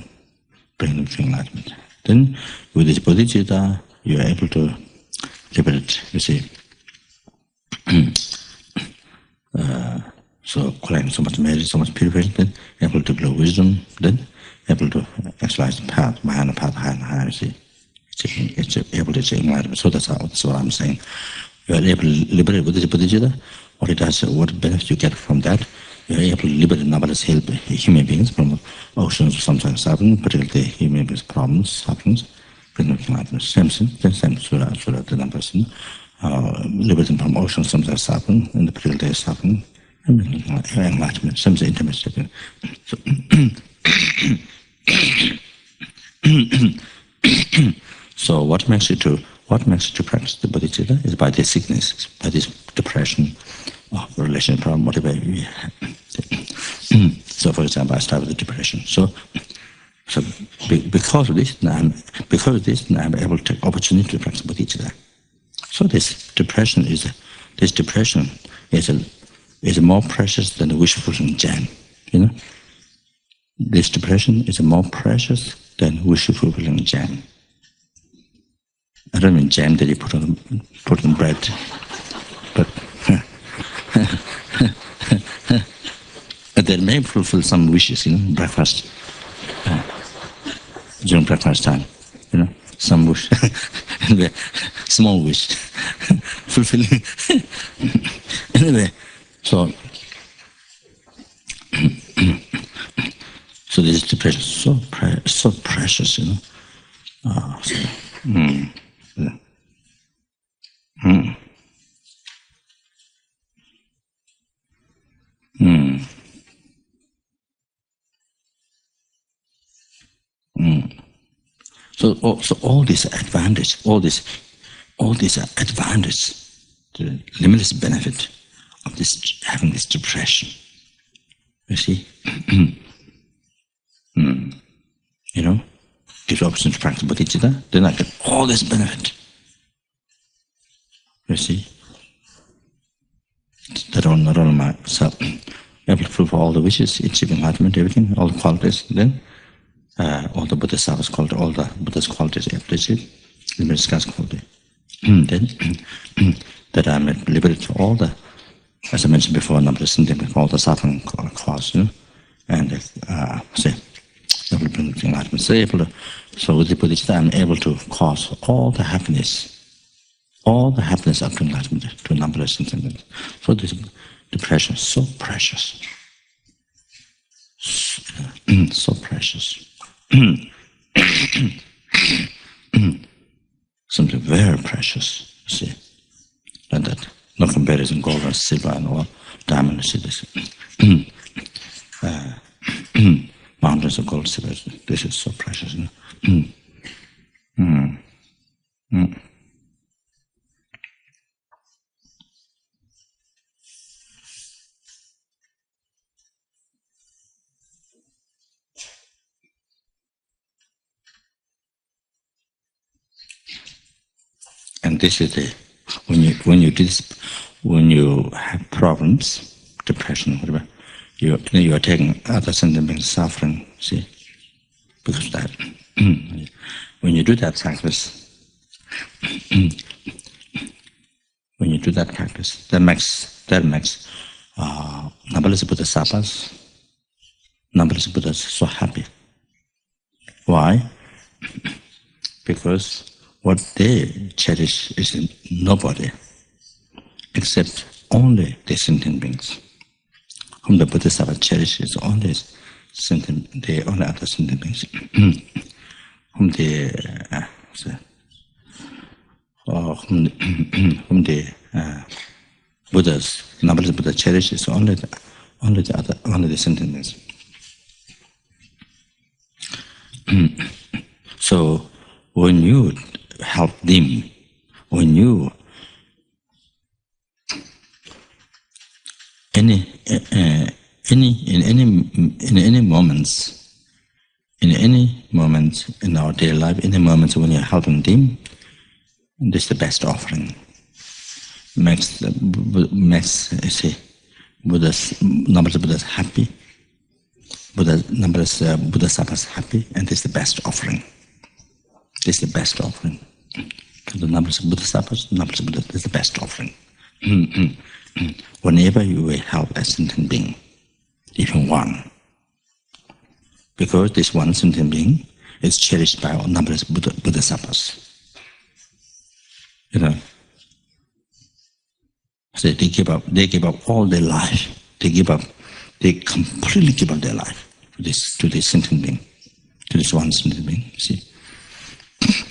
bring them to enlightenment. Then, with this bodhicitta, you are able to liberate, you see, so collecting so much merit, so much purification, then able to develop wisdom, then able to actualize the path, Mahayana path, higher and higher, you see. It's able to achieve enlightenment. So that's what I'm saying. You are able to liberate with this bodhicitta. What it does, what benefits you get from that, you are able to liberate numberless human beings from oceans of some sort of suffering, particularly human beings' problems, sufferings, bring them to enlightenment. Same surah, the numbers, liberate them from oceans of some sort of suffering, and particularly suffering, enlightenment, some say intermediate. So what makes you to practice the bodhicitta is by this sickness, by this depression, or relation problem, whatever we have. So, for example, I start with the depression. So because of this, I'm able to take opportunity to practice bodhicitta. So this depression is more precious than the wish-fulfilling gem. You know, this depression is more precious than wish-fulfilling gem. I don't mean jam that you put on bread, but they may fulfill some wishes. You know, breakfast during breakfast time. You know, some wish, small wish, fulfilling. Anyway, so this depression so precious. You know. So all this advantage, the limitless benefit of this having this depression. You see, you know, gives opportunity to practice bodhicitta, then I get all this benefit. You see, not only myself, able to fulfill all the wishes, achieving enlightenment, everything, all the qualities, then all the bodhisattvas quality, all the Buddha's qualities achieved, the discuss quality. Then that I am liberated from all the, as I mentioned before, number of sentient, all the suffering caused, you know, and say able to bring enlightenment. So with the bodhicitta, I am able to cause all the happiness up to enlightenment to numberless sentient. So this depression is so precious, so precious. Something very precious, you see, like that. No comparison, gold and silver and all, diamond, you see this. Mountains of gold, silver, this is so precious, you know. And this is the when you do this, when you have problems, depression, whatever, you are taking other sentient beings' suffering. See, because of that, when you do that practice, that makes numberless bodhisattvas, numberless Buddhas so happy. Why? Because what they cherish is nobody except only the sentient beings. Whom the Bodhisattva cherishes only sentient, the only other sentient beings. Whom the Buddhas, numberless Buddha cherishes only the sentient beings. So when you help them, when you in any moments in our daily life, any moments when you're helping them, this is the best offering. Makes Buddhas, numberless Buddhas happy, numberless Bodhisattvas happy, and this is the best offering. This is the best offering. The numbers of Bodhisattvas, numbers of Buddhas, this is the best offering. Whenever you will help a sentient being, even one, because this one sentient being is cherished by all numbers of Bodhisattvas. You know, so they give up all their life. They completely give up their life to this sentient being, to this one sentient being. You see.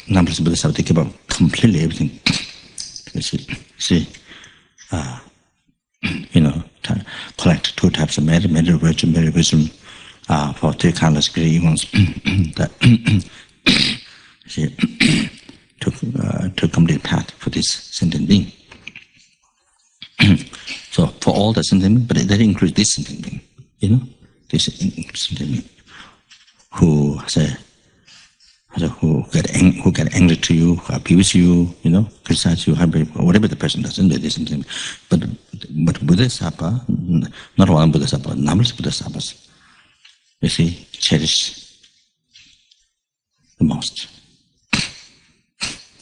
Numbers of Bodhisattvas, they give up completely everything. You see, you know, collect two types of merit, virtue, merit, wisdom, for three countless greedy ones that to complete path for this sentient being. So for all the sentient being, but that includes this sentient being, this sentient being who who get angry to you, who abuse you, criticize you, whatever the person does, but bodhisattva, not one bodhisattva, numerous bodhisattvas, you see, cherish the most.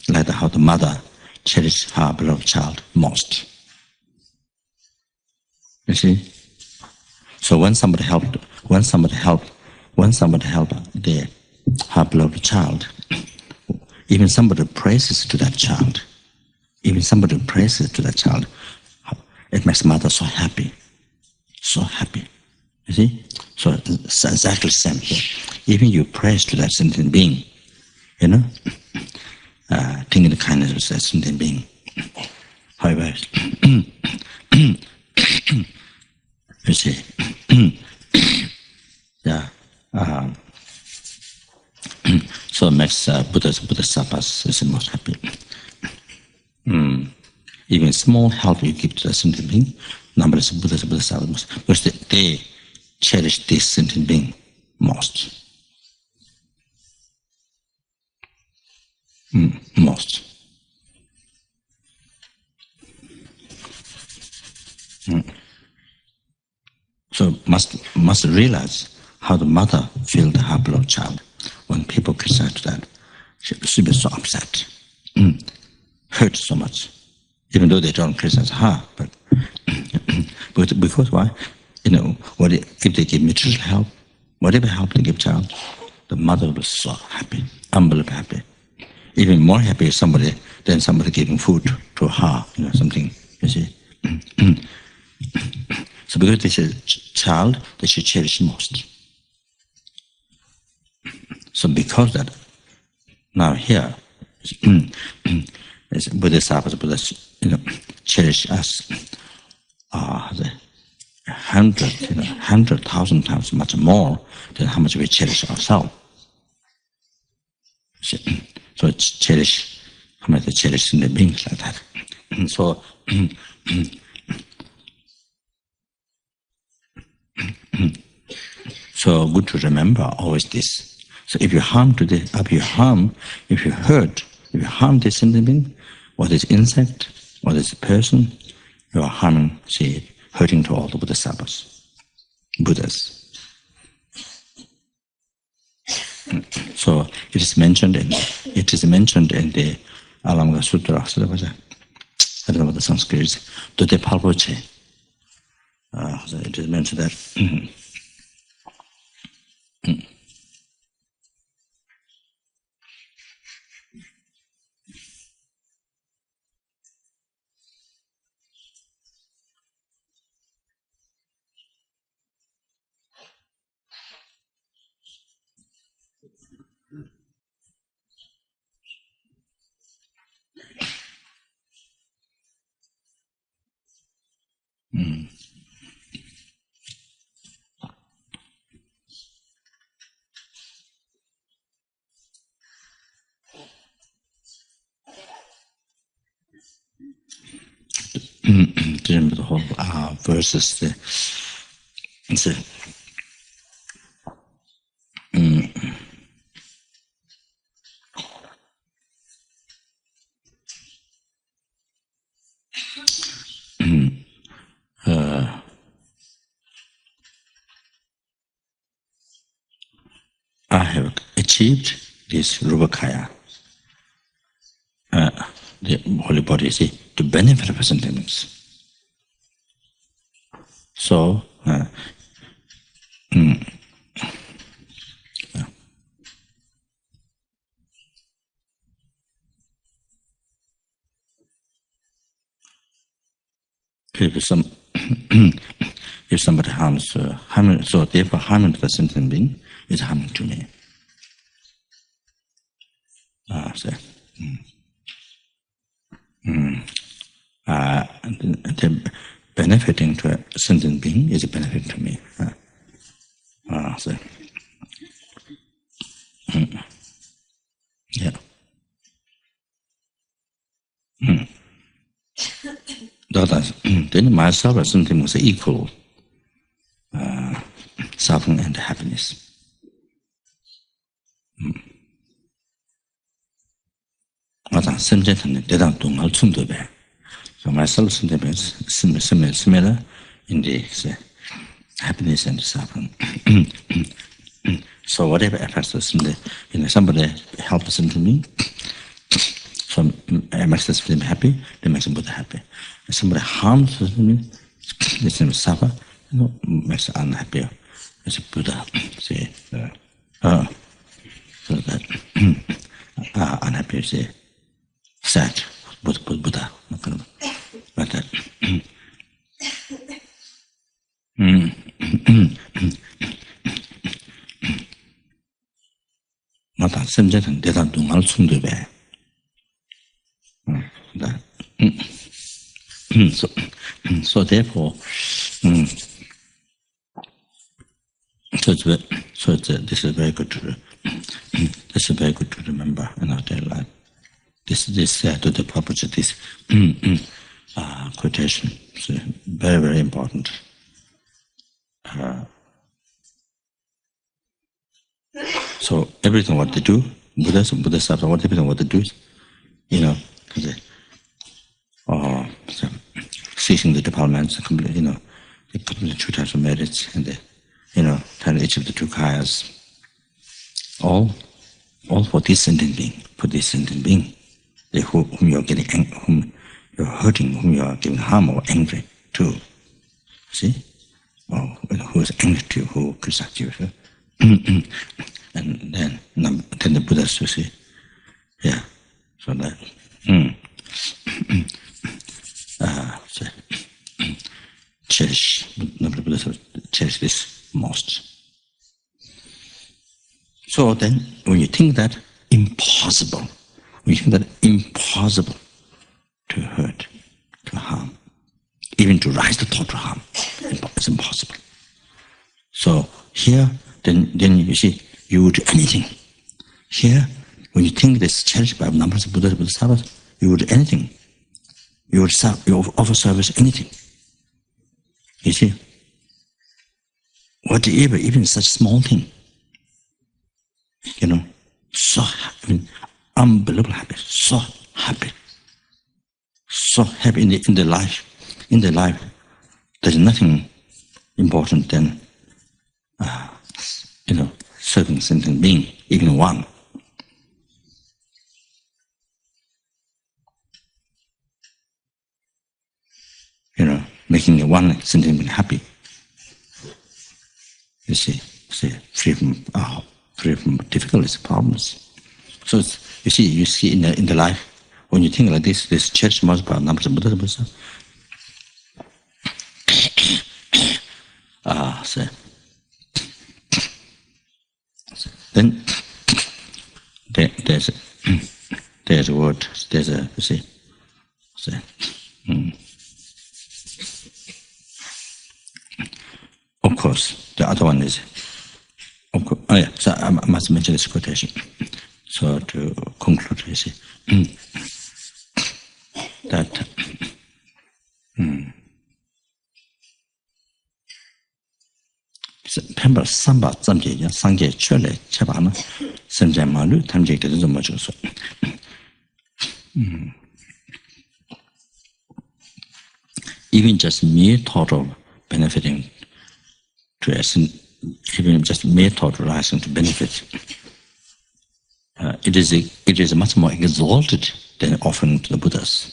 Like how the mother cherishes her beloved child most. You see? So when somebody helped her beloved child, even somebody praises to that child, it makes mother so happy. You see? So it's exactly the same here. Even you praise to that sentient being, thinking the kindness of that sentient being. However, you see, yeah. So it makes bodhisattvas is the most happy. Even small help you give to the sentient being, numberless bodhisattvas, because they cherish this sentient being most. Most. So must realize how the mother feels her beloved child. When people criticize that, she be so upset, hurt so much, even though they don't criticize her. But because why? If they give material help, whatever help they give child, the mother was so happy, unbelievably happy. Even more happy if somebody giving food to her, something. You see. So because this is child that she cherishes most. So because that, now here, bodhisattvas, cherish us, 100,000 times much more than how much we cherish ourselves. So cherish, how much they cherish in the beings like that. So so good to remember always this. So if you harm this sentient being, or this insect, or this person, you are harming, hurting to all the bodhisattvas, Buddhas. So it is mentioned in the Lama Zopa Sutra. I don't know what the Sanskrit is. Dote Palpoche. So it is mentioned that. Remember the whole verses. I have achieved this Rupakaya, the holy body, to benefit the sentience. So, if somebody harms, so therefore harming the sentient being is harming to me. benefiting to a sentient being is a benefit to me. So, yeah. Then myself as something was equal suffering and happiness. So myself something is similar in the happiness and suffering. So whatever affects us, somebody helps them to me, so it makes us feel happy, that makes Buddha happy. If somebody harms me, makes them suffer, makes them unhappy. As a Buddha, say, so that unhappy, say, sad, Buddha, like that. So therefore, this is very good to remember in our daily life. This to the purpose of this quotation. It's very, very important. So everything what they do, Buddhists, everything what they do, ceasing the developments, they complete the two types of merits, and they, tell each of the two kayas, all for this sentient being, whom you're getting, whom you're hurting, whom you are giving harm or angry to. See? Or who is angry to you, who criticizes you. And then the Buddhists will say, yeah, so that cherish this most. So then, when you think that impossible to hurt, to harm, even to rise the thought to harm, it's impossible. So here, then you see, you would do anything. Here, when you think this cherished by numbers of bodhisattvas, you would do anything. You would offer service anything. You see, whatever, even such small thing, so unbelievable happy, so happy in the life. In the life, there's nothing important than serving sentient being, even one. Making one sentient being happy. You see, free from difficulties, problems. So you see in the life, when you think like this church must be numbers of Buddha. Then there's a word. There's a Of course, the other one is. So I must mention this quotation. So to conclude, you see that Pember Samba Zamje, Sangye Chole, Chabana, Semja Malu, Tamjik, the Zumajo. Even just mere thought of benefiting to us, even just mere thought rising to benefit, it is much more exalted than offering to the Buddhas.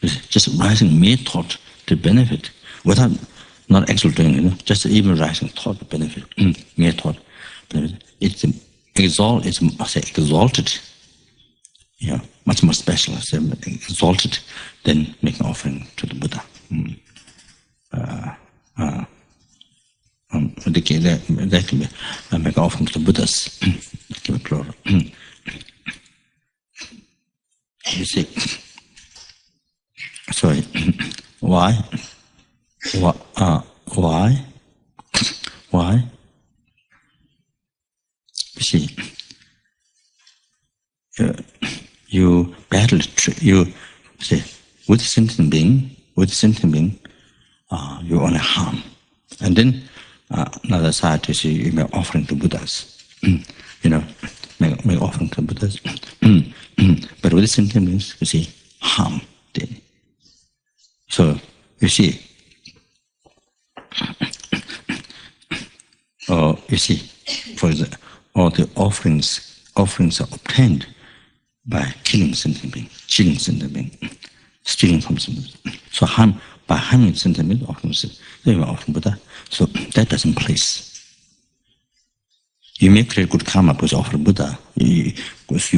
Just rising mere thought to benefit, without not actually doing, just even rising thought to benefit, mere thought benefit. It's exalted, much more special, exalted than making offering to the Buddha. That can be make offering to the Buddhas. Give it plural. You see, sorry, why? Why? Why? You see, you badly you see with sentient being, you only harm, and then another side is you make offering to Buddhas, make offering to Buddhas, but with sentient beings, you see harm. Then. So you see, for example, all the offerings are obtained by killing sentient being, stealing from sentient being. So by harming sentient being, offering Buddha. So that doesn't please. You may create good karma because you offer Buddha. You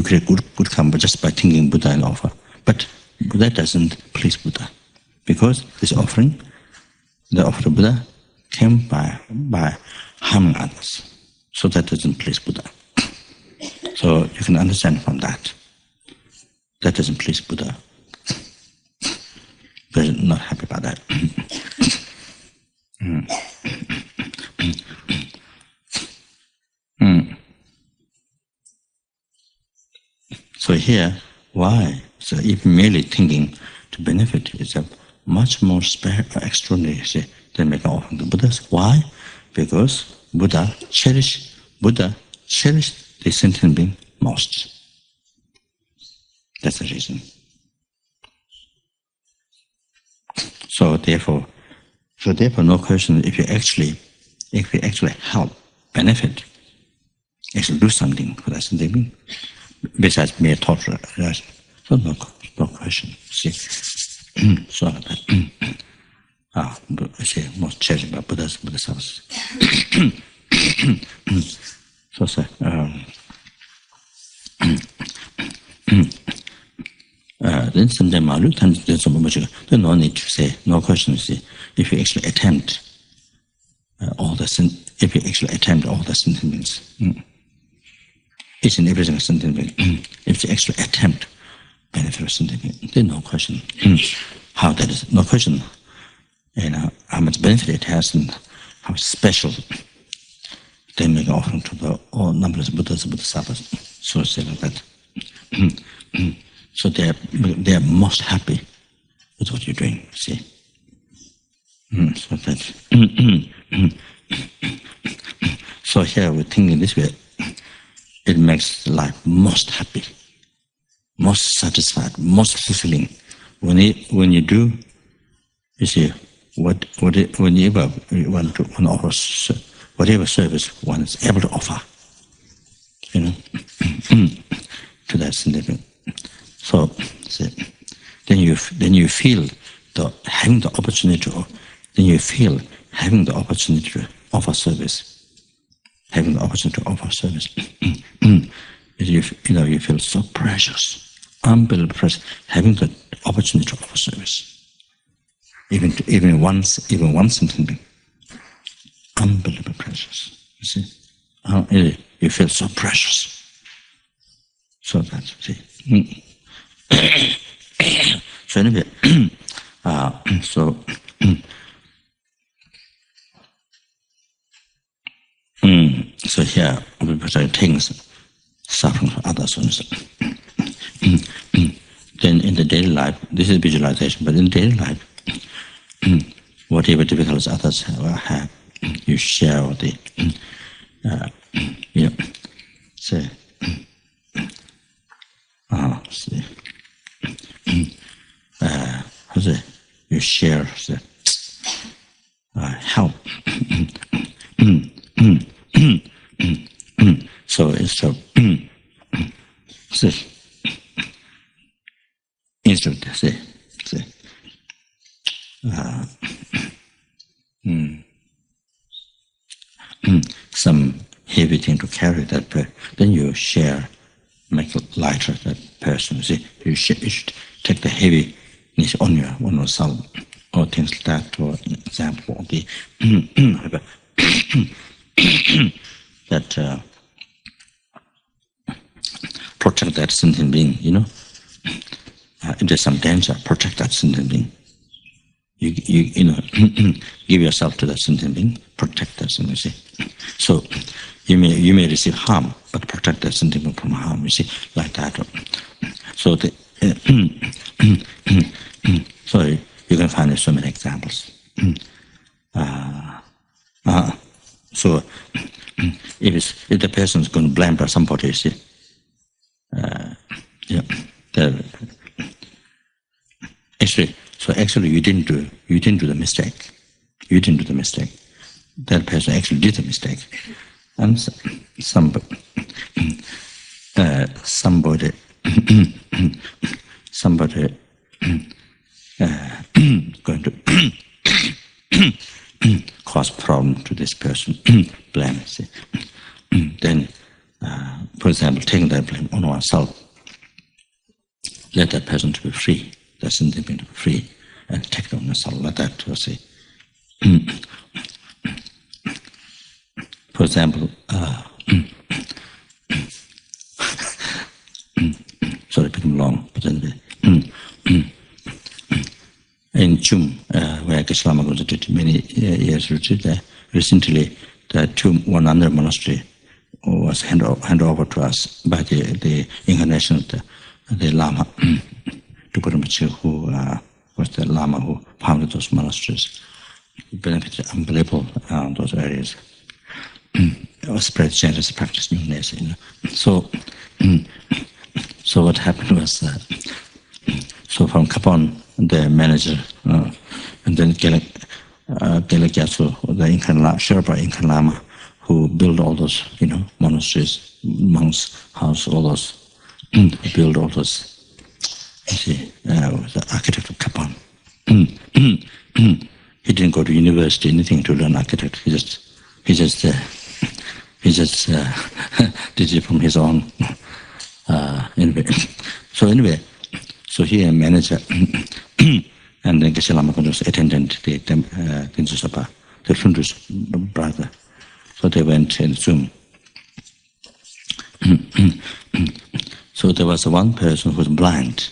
create good karma just by thinking Buddha and offer. But that doesn't please Buddha. Because this offering, the offer to Buddha, came by harming others. So that doesn't please Buddha. So you can understand from that. That doesn't please Buddha. They're not happy about that. So here, why? So if merely thinking to benefit is a much more extraordinary than making offering to Buddhas. Why? Because Buddha cherished the sentient being most. That's the reason. So therefore, no question. If you actually help, benefit, actually do something for that sentient being, besides mere thought, so no question. See, so that. Most cherished by Bodhisattvas. So, then sometime there's no need to say, no question. See, if you actually attempt all the sentiments, each and every single sentiment, if you actually attempt benefit of sentiment, there's no question. How that is, no question. How much benefit it has and how special they make an offering to the all numberless Buddhas and Bodhisattvas. So say like that. So they are most happy with what you're doing. See. So that. So here we're thinking this way. It makes life most happy, most satisfied, most fulfilling. When you do, you see. Whenever you want to offer whatever service one is able to offer, to that sentiment. So then you feel having the opportunity to offer service, you feel so precious, unbelievable precious, having the opportunity to offer service. Even one sentient being, unbelievable precious. You see, you feel so precious. So that see. So anyway, so here we put things suffering for others. Then in the daily life, this is visualization, but in daily life, whatever difficulties others have, you share with you share help. So it's instead of say some heavy thing to carry that then you share, make it lighter that person. See, you should take the heaviness on yourself, or things like that. For example, the that protect that sentient being. If there's some danger, protect that sentient being. you know, give yourself to that sentient being, protect that sentient being. So you may receive harm, but protect that sentient being from harm. You see, like that. So so you can find so many examples. So if the person is going to blame somebody, you see, actually you didn't do the mistake. You didn't do the mistake. That person actually did the mistake, and somebody going to cause problem to this person, blame. See? Then, for example, taking that blame on oneself, let that person to be free, that sentient being to be free, and take it on yourself like that. To see. For example, sorry, it became long, but anyway. In Chum, where Geshe Lama was did many years retreat there, recently the Chum, one other monastery, was handed over to us by the incarnation of the Lama, Zopa Rinpoche, who was the Lama who founded those monasteries. It benefited unbelievable those areas. Spread generous practice, newness. You know. So what happened was so from Kapon, the manager, and then Gelegyatso, the Sherpa Incan Lama, who built all those, you know, monasteries, monks' house, all those, built all those. You see, the architect of Kapon. He didn't go to university, anything to learn architect. He just did it from his own. Anyway, so he a manager, and then Geshe Lama was attendant, the Tenzin Sapa, the Shundu's brother. So they went in Zoom. So there was one person who was blind.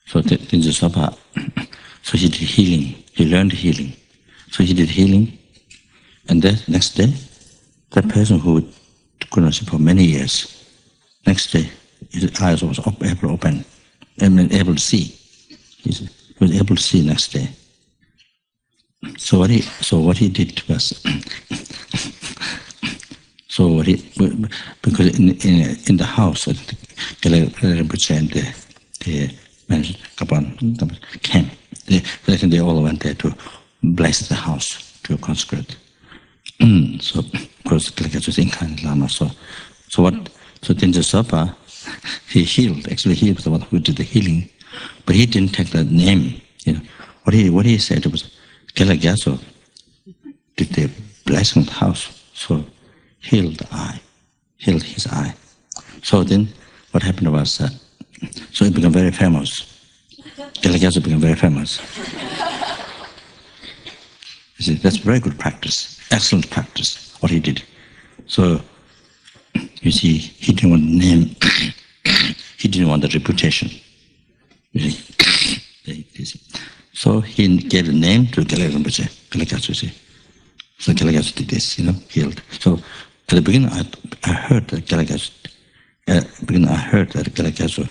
So Tenzin Sapa, so he did healing. He learned healing. So he did healing, and then next day, that person who couldn't see for many years, next day his eyes was able to open, able to see. He was able to see next day. So what he did was, because in the house, the Rinpoche and the manager Kapon came. They all went there to bless the house, to consecrate. So of course Gelegyatso was incarnate Lama. So Tenzin Sapa, he healed. Actually, he was the one who did the healing, but he didn't take that name. You know what he said was Gelegyatso did the blessing of the house, so healed his eye. So then what happened was so it became very famous. Gelegyatso became very famous. You see, that's very good practice, excellent practice, what he did. So, you see, he didn't want the name, he didn't want the reputation. You see. So he gave the name to Gelegyatso, So Gelegyatso did this, you know, healed. So, at the beginning, I heard that Gelegyatso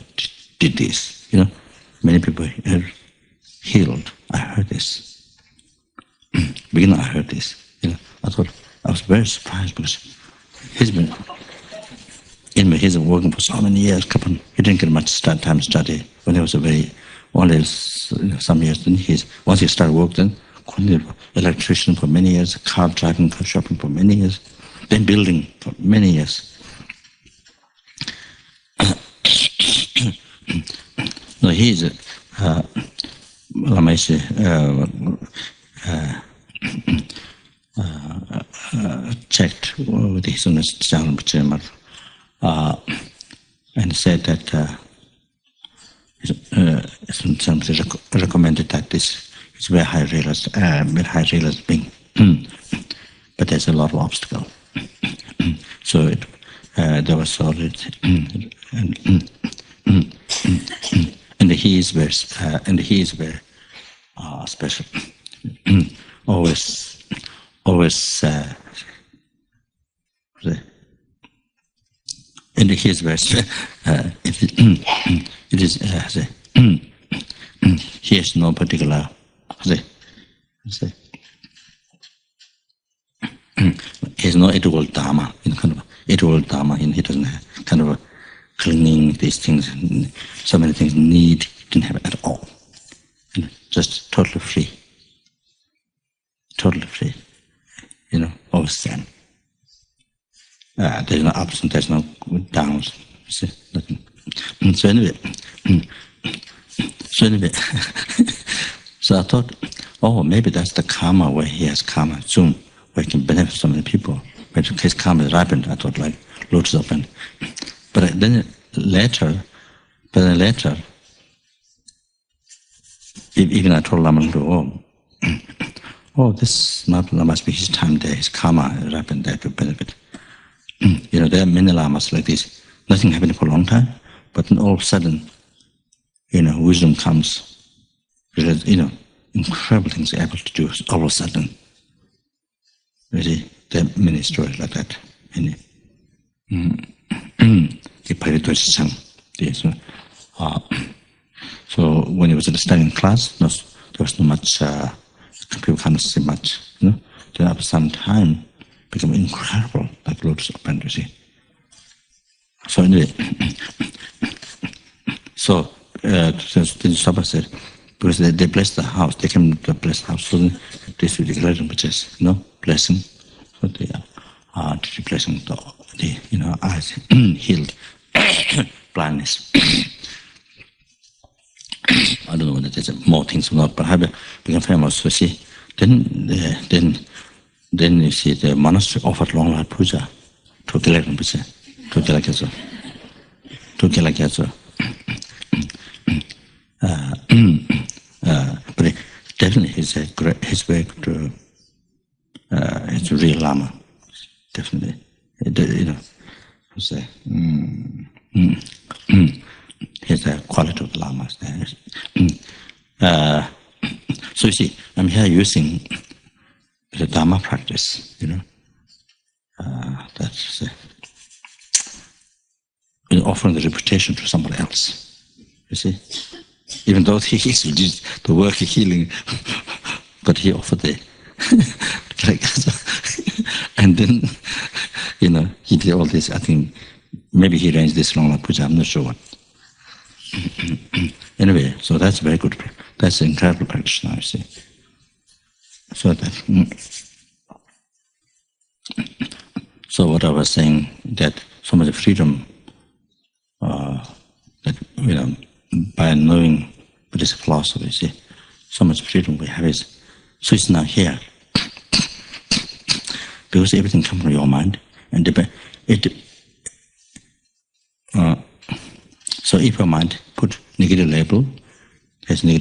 did this, you know. Many people are healed. I heard this. Beginning, I heard this. You know, I was very surprised because he's been working for so many years. He didn't get much time to study when he was only some years. Then once he started work, then continued electrician for many years, car driving, car shopping for many years, then building for many years. No, he's checked with his own and said that recommended that this is very high realized being, but there's a lot of obstacle. So there was solid and he is very special. always in the case where it is he has no particular he has no ethical dharma, kind of ethical dharma, and he doesn't have kind of a clinging these things, and so many things need, didn't have at all. Just totally free, always zen. There's no ups and there's no downs. See, nothing. So anyway, so I thought, maybe that's the karma where he has karma soon, where he can benefit so many people. When his karma is ripened, I thought like lotus open. But then later, even I told Lama this must be his time there, his karma ripened there to benefit. There are many lamas like this. Nothing happened for a long time, but then all of a sudden, wisdom comes. Incredible things able to do all of a sudden. Really, there are many stories like that. Many. So when he was studying class, there was not much. People can't see much. Then after some time, become incredible, like lotus open. You see. So anyway, the Sapa said, because they blessed the house, they came to the blessed house, so then they should declare Rinpoche's, blessing. So they did blessing the eyes healed, blindness. I don't know whether there's more things or not, but I become famous. So see, then you see the monastery offered long life puja to Gelek Rinpoche, to Gelek. But definitely he's very good. He's a real Lama, definitely. Here's the quality of the Lamas there. So you see, I'm here using the Dharma practice, that's offering the reputation to somebody else. You see, even though he did the work of healing, but he offered the and then he did all this. I think maybe he arranged this long puja. I'm not sure what. Anyway, so that's very good. That's an incredible practice now. You see, so what I was saying, that so much freedom that by knowing Buddhist philosophy, see, so much freedom we have is, so it's not here because everything comes from your mind, and so if your mind put negative label, there's an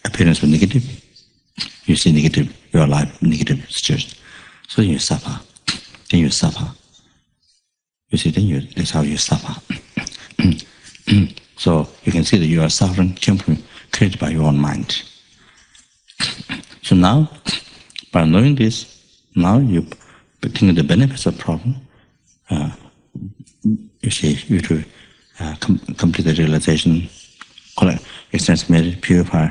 appearance of negative. You see negative, your life negative situation. So you suffer. Then you suffer. You see, that's how you suffer. So you can see that your suffering created by your own mind. So now, by knowing this, now you think of the benefits of problem. You see, you to complete the realization, extend merit, purify,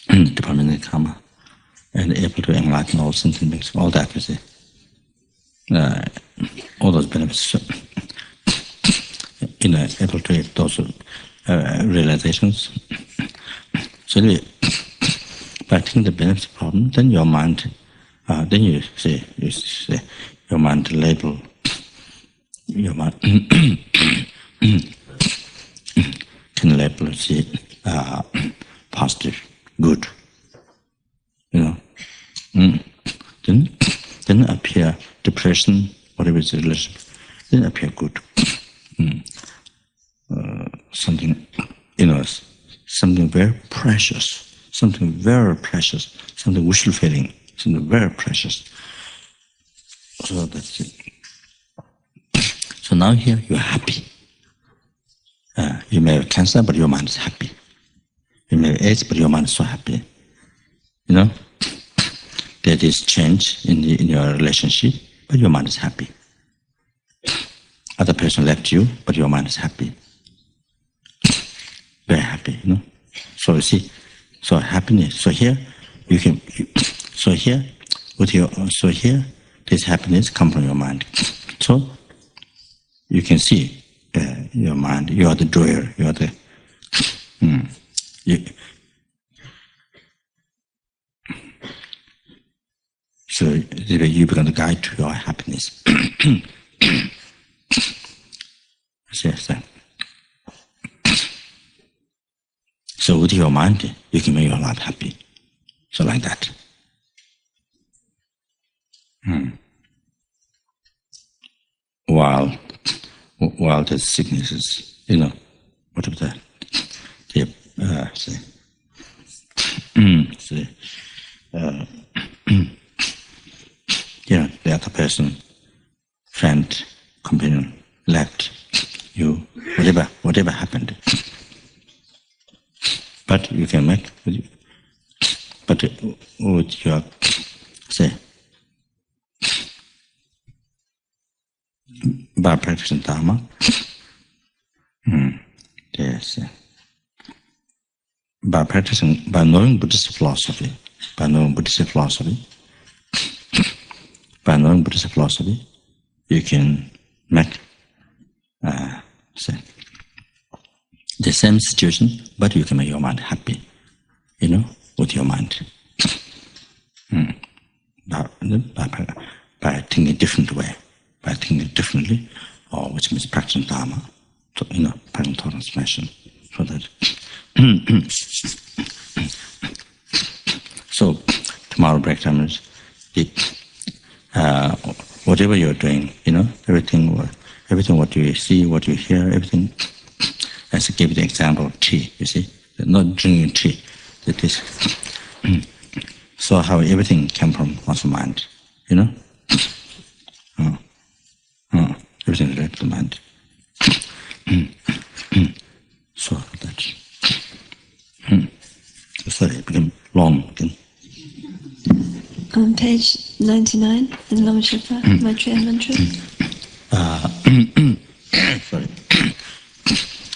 department karma, and able to enlighten all sentient beings, all that, you see. All those benefits, able to have those realizations. So anyway, by taking the benefits of problem, then your mind, then you see your mind label, your mind can label, see, positive, good, then appear depression, whatever is the relationship, then appear good. Something, something very precious, something wishful feeling, something very precious. So that's it. So now here you're happy. You may have cancer, but your mind is happy. You may have AIDS, but your mind is so happy. You know, there is change in your relationship, but your mind is happy. Other person left you, but your mind is happy. Very happy, you know. So you see, so happiness. So here, you can. So here, this happiness comes from your mind. So you can see your mind. You are the doer. You are the. So you become the guide to your happiness. Yes. So with your mind, you can make your life happy. So like that. While the sicknesses, you know, what of that? The other person, friend, companion, left you, whatever happened. But you can make, but with your, by practicing Dharma, yes, by knowing Buddhist philosophy, you can make, the same situation, but you can make your mind happy, you know, with your mind. By thinking different way, by thinking differently, or which means practicing Dharma, so, you know, practicing total transformation, so that. So tomorrow break time is whatever you're doing, you know, everything what you see, what you hear, everything. As I gave the example of tea, you see, not drinking tea. That is. So how everything came from one's mind, you know. Everything is related to the mind. So that. Sorry, it became long again. On page 99 in Lama Zopa, Maitreya Mantra. Sorry.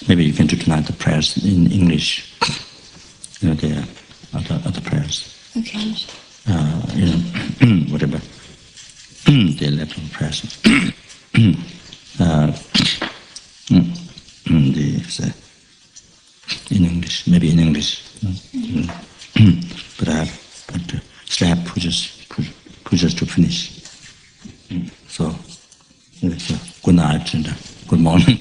Maybe you can do tonight the prayers in English. You know, the other prayers. Okay. You know, whatever. The Latin prayers. In English, maybe in English. But I still have pujas to finish. So good night and good morning.